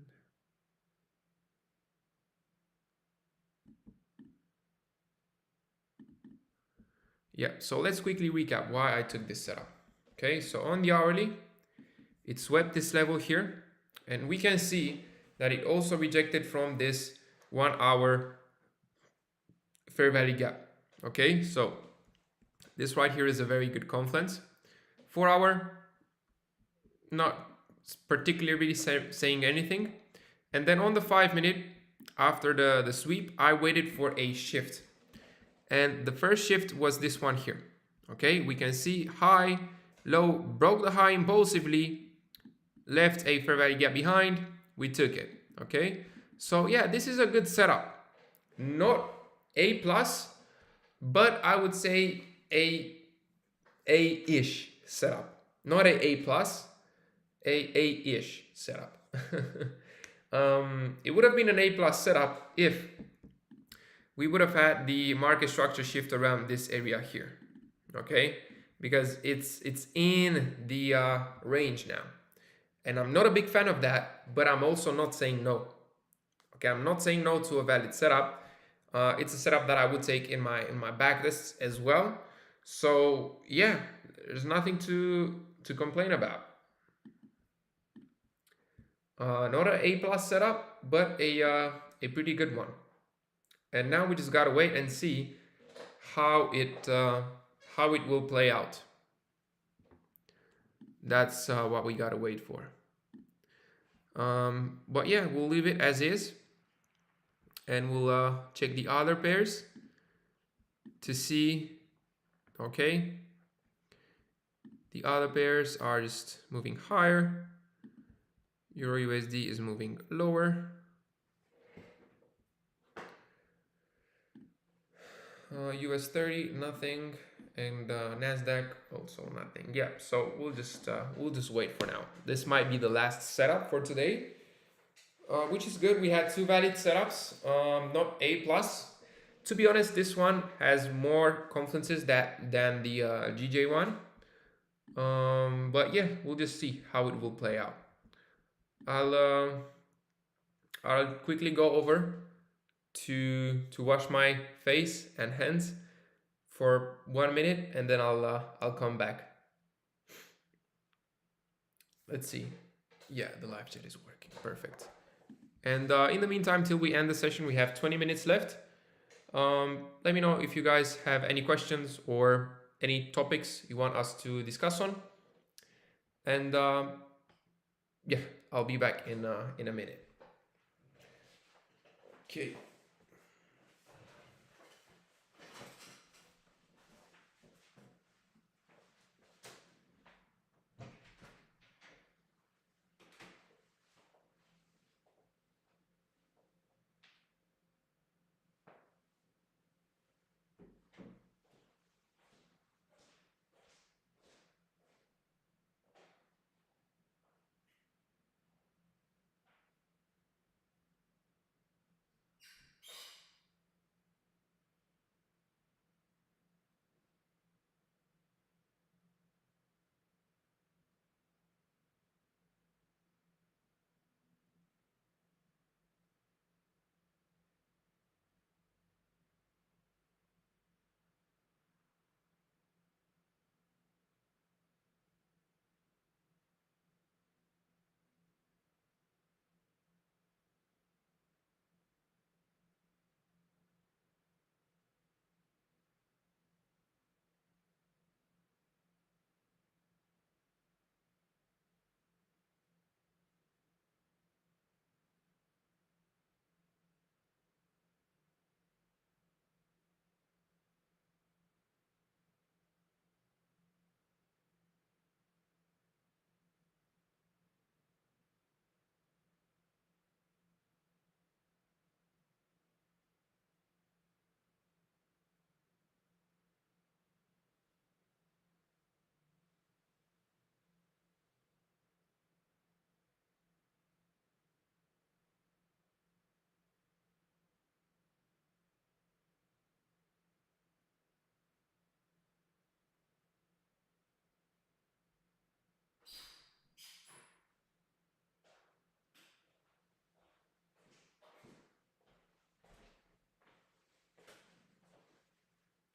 yeah, so let's quickly recap why I took this setup. Okay, so on the hourly, it swept this level here, and we can see that it also rejected from this 1 hour fair value gap. Okay, so this right here is a very good confluence. 4 hour, not particularly saying anything. And then on the 5 minute, after the sweep, I waited for a shift. And the first shift was this one here. Okay, we can see high, low, broke the high impulsively, left a fair value gap behind, we took it. Okay, so yeah, this is a good setup. Not A plus, but I would say A-ish setup. Not a A plus, A-ish setup. It would have been an A plus setup if we would have had the market structure shift around this area here, okay? Because it's in the range now. And I'm not a big fan of that, but I'm also not saying no. Okay, I'm not saying no to a valid setup. It's a setup that I would take in my backlists as well. So yeah, there's nothing to complain about. Not an A plus setup, but a pretty good one. And now we just gotta wait and see how it will play out. That's what we gotta wait for. But yeah, we'll leave it as is, and we'll check the other pairs to see. Okay, the other pairs are just moving higher. Euro USD is moving lower. US 30 nothing, and NASDAQ also nothing. Yeah, so we'll just wait for now. This might be the last setup for today, which is good. We had two valid setups, not A plus. To be honest, this one has more confluences than the GJ one. But yeah, we'll just see how it will play out. I'll uh, I'll quickly go over to wash my face and hands for 1 minute, and then I'll come back. Let's see. Yeah, the live chat is working. Perfect. And in the meantime, till we end the session, we have 20 minutes left. Let me know if you guys have any questions or any topics you want us to discuss on. And yeah, I'll be back in a minute. Okay.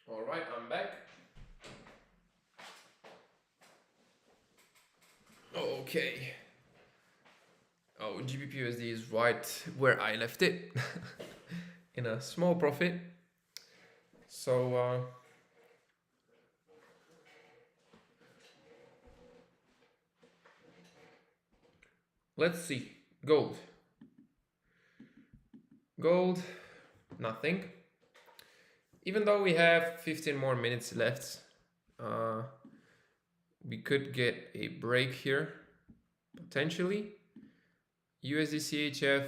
All right, I'm back. Okay. Oh, GBPUSD is right where I left it, in a small profit. So let's see. Gold. Gold, nothing. Even though we have 15 more minutes left, we could get a break here, potentially. USD CHF,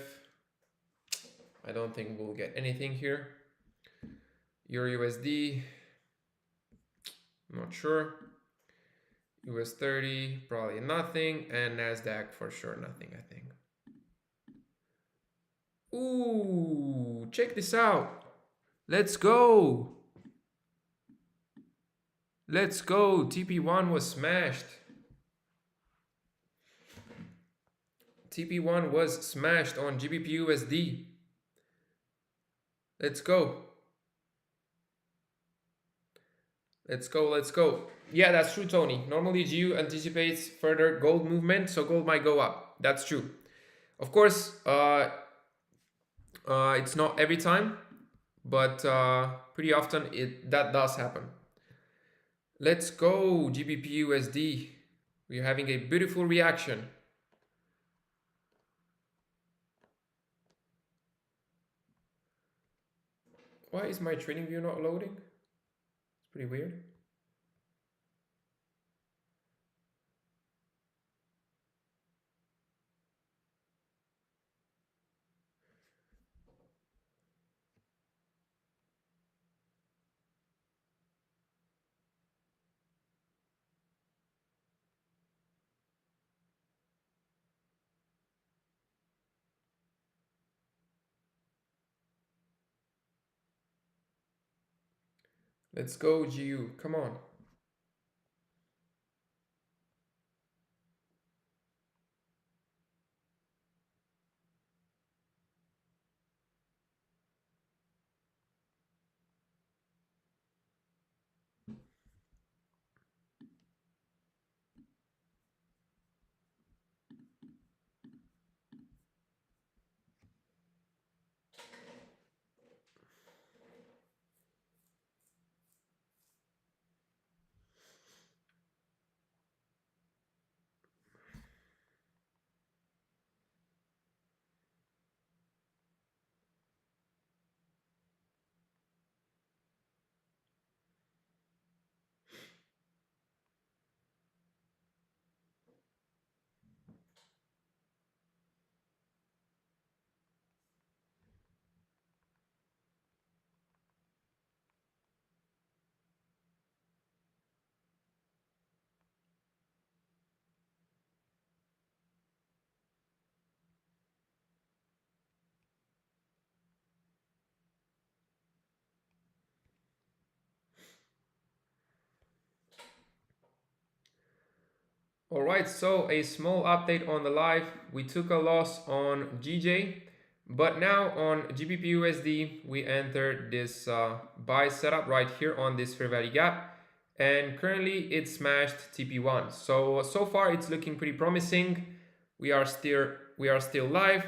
I don't think we'll get anything here. Euro USD, not sure. US 30, probably nothing. And NASDAQ for sure, nothing, I think. Ooh, check this out. Let's go. Let's go. TP1 was smashed. TP1 was smashed on GBPUSD. Let's go. Let's go, let's go. Yeah, that's true, Tony. Normally, GU anticipates further gold movement, so gold might go up. That's true. Of course, it's not every time, but pretty often that does happen. Let's go, GBPUSD. We're having a beautiful reaction. Why is my trading view not loading? It's pretty weird. Let's go, GU. Come on. Alright, so a small update on the live. We took a loss on GJ, but now on GBP/USD, we entered this buy setup right here on this fair value gap, and currently it smashed TP1. So far it's looking pretty promising. We are still live,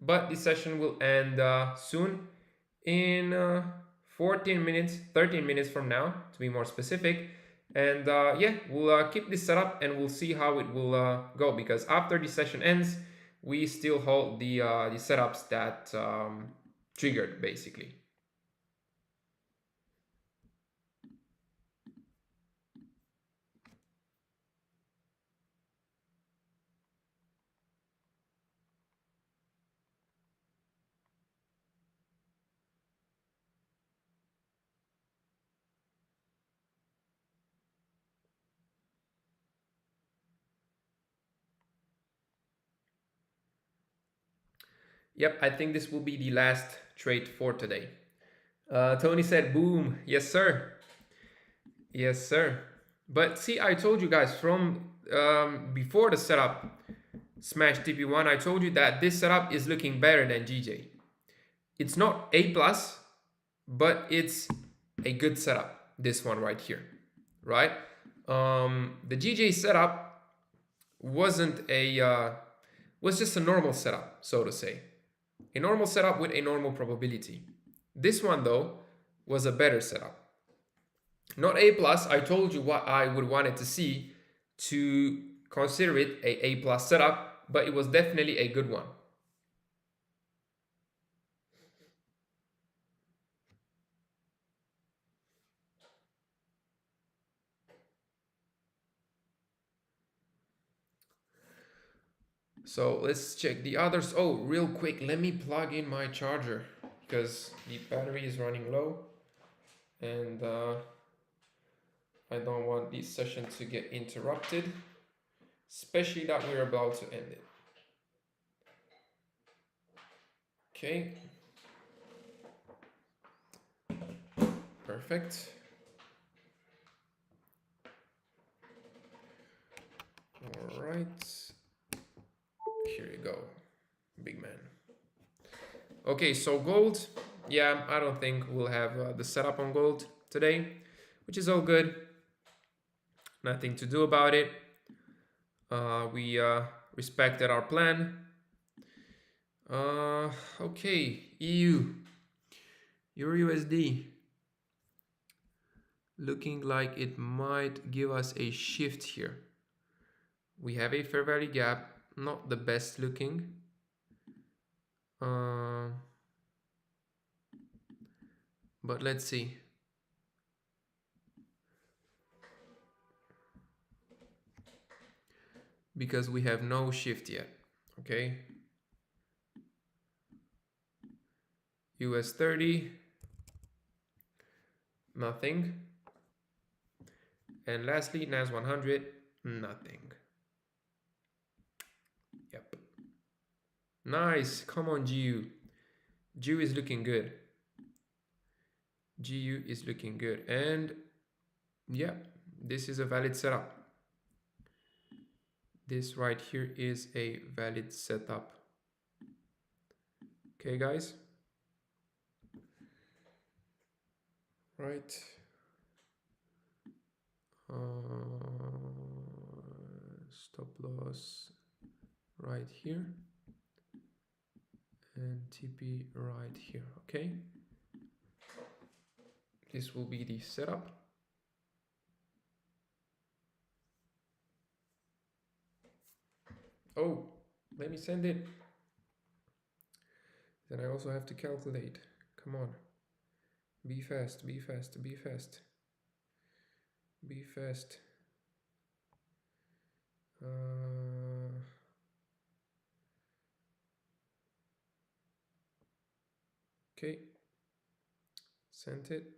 but the session will end soon in 14 minutes, 13 minutes from now, to be more specific. And yeah, we'll keep this setup and we'll see how it will go, because after the session ends, we still hold the setups that triggered, basically. Yep, I think this will be the last trade for today. Tony said, boom. Yes, sir. Yes, sir. But see, I told you guys from before the setup smash TP1, I told you that this setup is looking better than GJ. It's not A+, but it's a good setup, this one right here, right? The GJ setup wasn't a was just a normal setup, so to say, a normal setup with a normal probability. This one though was a better setup, not A+. I told you what I would want it to see to consider it a A+ setup, but it was definitely a good one. So let's check the others. Oh, real quick, let me plug in my charger because the battery is running low, and I don't want this session to get interrupted, especially that we're about to end it. Okay. Perfect. All right. Here you go, big man. Okay, so gold. Yeah, I don't think we'll have the setup on gold today, which is all good. Nothing to do about it. We respected our plan. Okay, EU, Euro USD. Looking like it might give us a shift here. We have a fair value gap, not the best looking. But let's see. Because we have no shift yet, okay? US 30, nothing. And lastly, NAS 100, nothing. Yep. Nice, come on GU. GU is looking good. GU is looking good. And yeah, this is a valid setup. This right here is a valid setup. Okay, guys. Right. Stop loss right here. And TP right here. Okay. This will be the setup. Oh, let me send it. Then I also have to calculate. Come on. Be fast, be fast, be fast. Be fast. Okay. Sent it.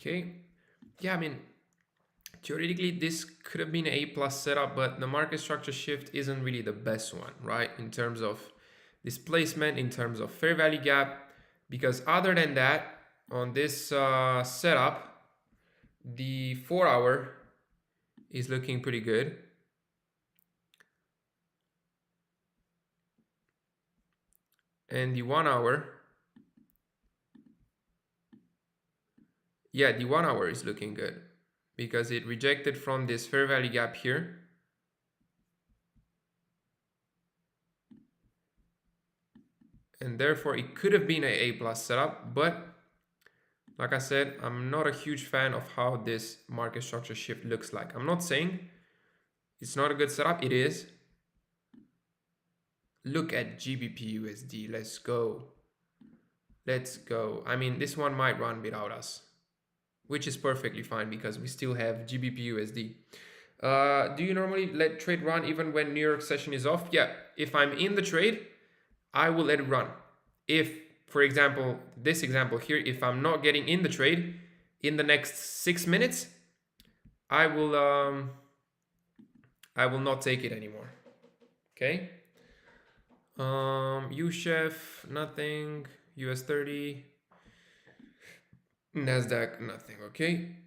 Okay. Yeah, I mean, theoretically, this could have been an A+ setup, but the market structure shift isn't really the best one, right? In terms of displacement, in terms of fair value gap, because other than that, on this setup, the 4-hour is looking pretty good. And the 1-hour, yeah, the 1-hour is looking good because it rejected from this fair value gap here. And therefore it could have been an A+ setup, but like I said, I'm not a huge fan of how this market structure shift looks like. I'm not saying it's not a good setup, it is. Look at GBP USD, let's go. Let's go. I mean, this one might run without us, which is perfectly fine because we still have GBP USD. Do you normally let trade run even when New York session is off? Yeah, if I'm in the trade, I will let it run. If, for example, this example here, if I'm not getting in the trade in the next 6 minutes, I will not take it anymore. Okay. USHEF, nothing. US 30, NASDAQ, nothing. Okay.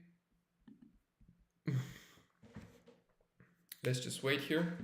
Let's just wait here.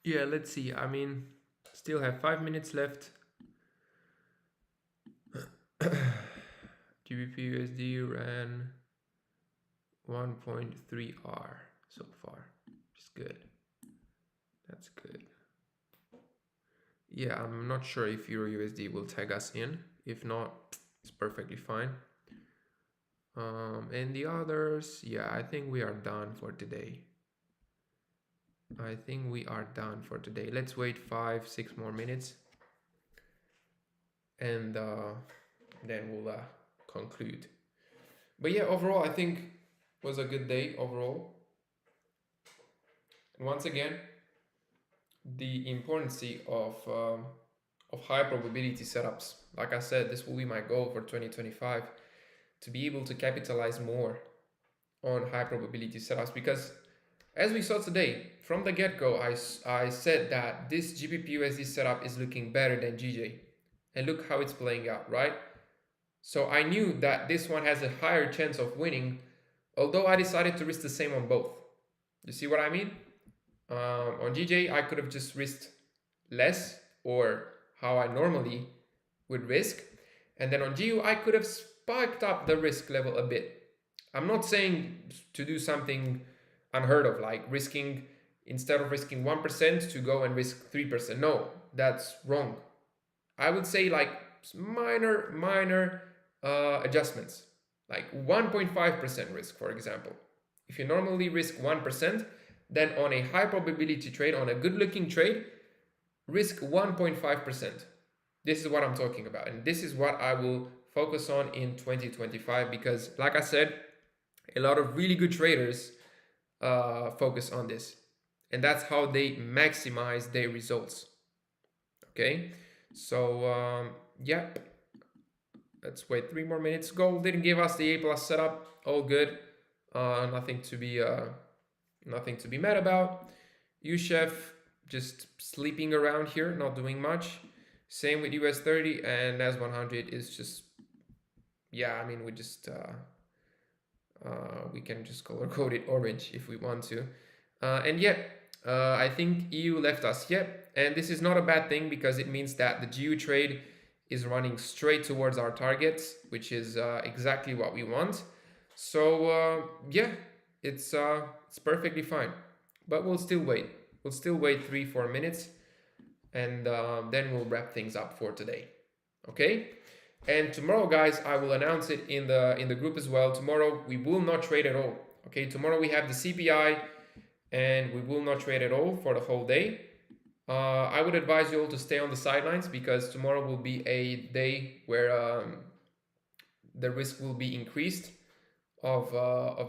Yeah, let's see. I mean, still have 5 minutes left. GBP USD ran 1.3R so far, which is good. That's good. Yeah, I'm not sure if Euro USD will tag us in. If not, it's perfectly fine. And the others, yeah, I think we are done for today. I think we are done for today. Let's wait 5-6 more minutes, and then we'll conclude. But yeah, overall, I think it was a good day overall. And once again, the importance of high probability setups. Like I said, this will be my goal for 2025, to be able to capitalize more on high probability setups, because as we saw today, from the get-go, I said that this GBP USD setup is looking better than GJ. And look how it's playing out, right? So I knew that this one has a higher chance of winning, although I decided to risk the same on both. You see what I mean? On GJ, I could have just risked less, or how I normally would risk. And then on GU, I could have spiked up the risk level a bit. I'm not saying to do something unheard of, like risking, instead of risking 1% to go and risk 3%. No, that's wrong. I would say like minor adjustments, like 1.5% risk, for example. If you normally risk 1%, then on a high probability trade, on a good looking trade, risk 1.5%. This is what I'm talking about, and this is what I will focus on in 2025, because like I said, a lot of really good traders focus on this, and that's how they maximize their results. Okay, so yeah, let's wait 3 more minutes. Gold didn't give us the A+ setup, all good. Nothing to be mad about. USHEF just sleeping around here, not doing much. Same with US 30, and NAS 100 is just, yeah, I mean, we can just color code it orange if we want to. And yeah, I think EU left us. Yep, and this is not a bad thing, because it means that the GU trade is running straight towards our targets, which is exactly what we want. So yeah, it's perfectly fine. But we'll still wait. We'll still wait 3-4 minutes, and then we'll wrap things up for today. Okay? And tomorrow, guys, I will announce it in the group as well. Tomorrow we will not trade at all. Okay, tomorrow we have the CPI, and we will not trade at all for the whole day. I would advise you all to stay on the sidelines, because tomorrow will be a day where the risk will be increased of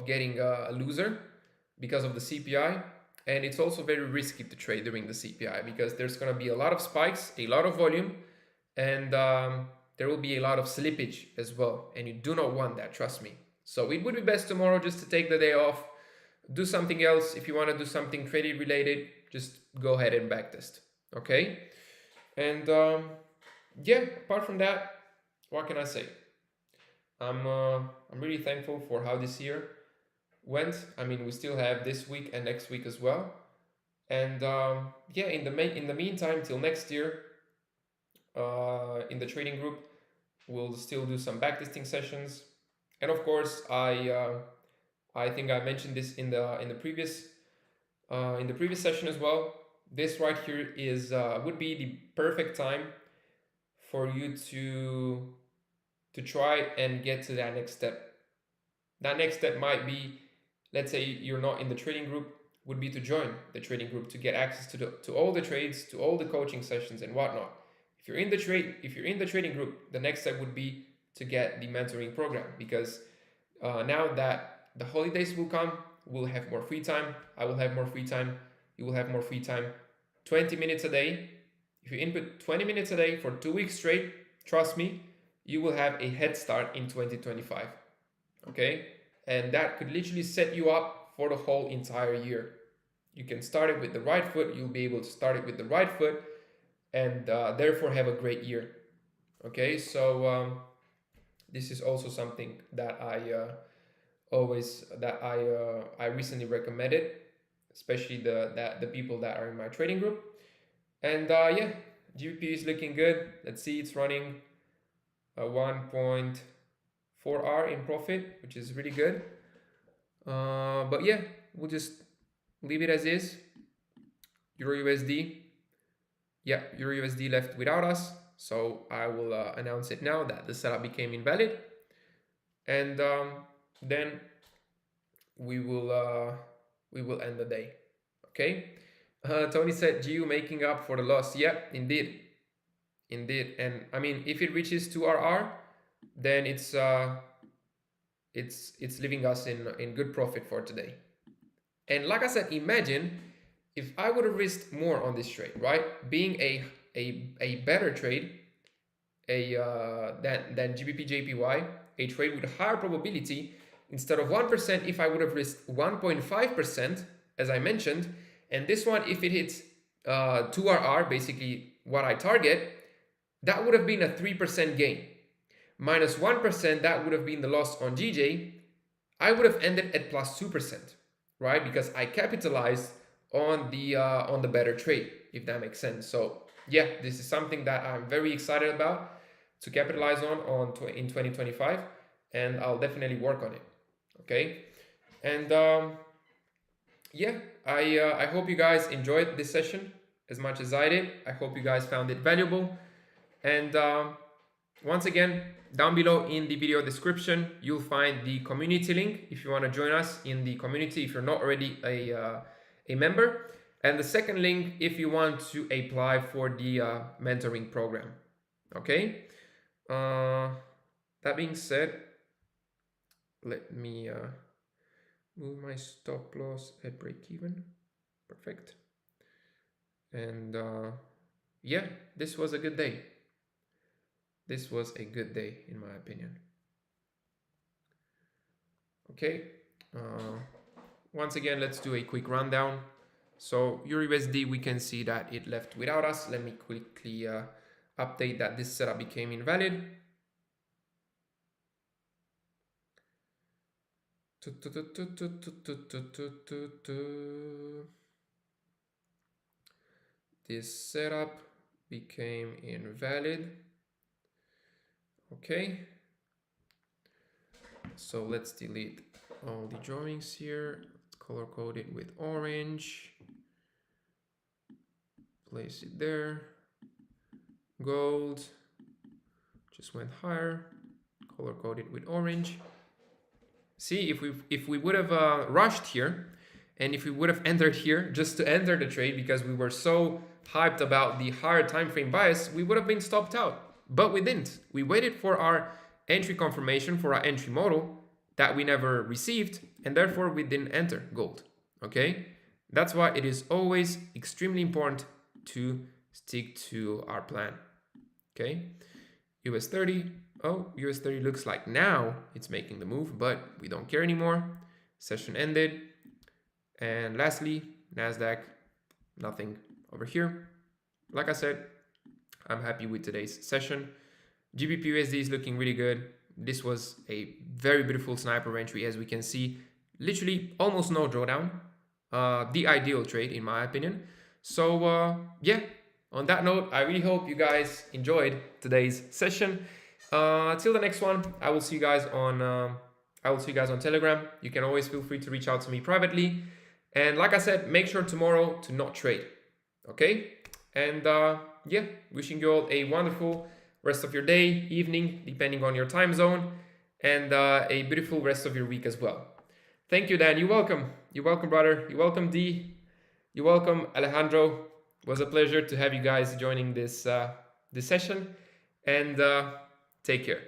getting a loser because of the CPI. And it's also very risky to trade during the CPI, because there's going to be a lot of spikes, a lot of volume, and there will be a lot of slippage as well, and you do not want that, trust me. So it would be best tomorrow just to take the day off, do something else. If you want to do something trading related, just go ahead and backtest. Okay? And yeah, apart from that, what can I say? I'm really thankful for how this year went. I mean, we still have this week and next week as well. And yeah, in the meantime, till next year, in the trading group, we'll still do some backtesting sessions. And of course, I think I mentioned this in the previous session as well. This right here is would be the perfect time for you to try and get to that next step. That next step might be, let's say you're not in the trading group, would be to join the trading group to get access to all the trades, to all the coaching sessions and whatnot. If you're in the trading group, the next step would be to get the mentoring program, because now that the holidays will come, we'll have more free time. I will have more free time. You will have more free time. 20 minutes a day. If you input 20 minutes a day for 2 weeks straight, trust me, you will have a head start in 2025. Okay? And that could literally set you up for the whole entire year. You can start it with the right foot. You'll be able to start it with the right foot, and therefore have a great year. Okay, so this is also something that I recently recommended, especially the people that are in my trading group. And yeah, GBP is looking good. Let's see, it's running 1.4 4R in profit, which is really good. But yeah, we'll just leave it as is. Euro USD. Yeah, Euro USD left without us. So I will announce it now that the setup became invalid. And then we will end the day. Okay. Tony said, "GU making up for the loss." Yeah, indeed. And I mean, if it reaches 2RR, then it's leaving us in good profit for today. And like I said, imagine if I would have risked more on this trade, right? Being a better trade, than GBP JPY, a trade with higher probability. Instead of 1%, if I would have risked 1.5%, as I mentioned, and this one, if it hits 2RR, basically what I target, that would have been a 3% gain. Minus 1%, that would have been the loss on GJ. I would have ended at plus 2%, right? Because I capitalized on the better trade, if that makes sense. So yeah, this is something that I'm very excited about to capitalize in 2025, and I'll definitely work on it. Okay, and yeah, I hope you guys enjoyed this session as much as I did. I hope you guys found it valuable, and once again, down below in the video description, you'll find the community link if you want to join us in the community if you're not already a member, and the second link if you want to apply for the mentoring program. Okay, that being said, let me move my stop loss at break even. Perfect. And yeah, this was a good day. This was a good day in my opinion. Okay, once again, let's do a quick rundown. So Euro USD, we can see that it left without us. Let me quickly update that this setup became invalid. This setup became invalid. Okay, so let's delete all the drawings here. Color code it with orange. Place it there. Gold just went higher. Color code it with orange. See, if we would have rushed here, and if we would have entered here just to enter the trade because we were so hyped about the higher time frame bias, we would have been stopped out. But we didn't. We waited for our entry confirmation for our entry model that we never received, and therefore we didn't enter gold. Okay, that's why it is always extremely important to stick to our plan. Okay, US 30. Oh, US 30 looks like now it's making the move, but we don't care anymore. Session ended. And lastly, NASDAQ, nothing over here. Like I said, I'm happy with today's session. GBP USD is looking really good. This was a very beautiful sniper entry, as we can see. Literally almost no drawdown. The ideal trade, in my opinion. So yeah, on that note, I really hope you guys enjoyed today's session. Till the next one, I will see you guys on Telegram. You can always feel free to reach out to me privately. And like I said, make sure tomorrow to not trade. Okay? And yeah, wishing you all a wonderful rest of your day, evening, depending on your time zone, and a beautiful rest of your week as well. Thank you, Dan. You're welcome. You're welcome, brother. You're welcome, D. You're welcome, Alejandro. It was a pleasure to have you guys joining this session. And take care.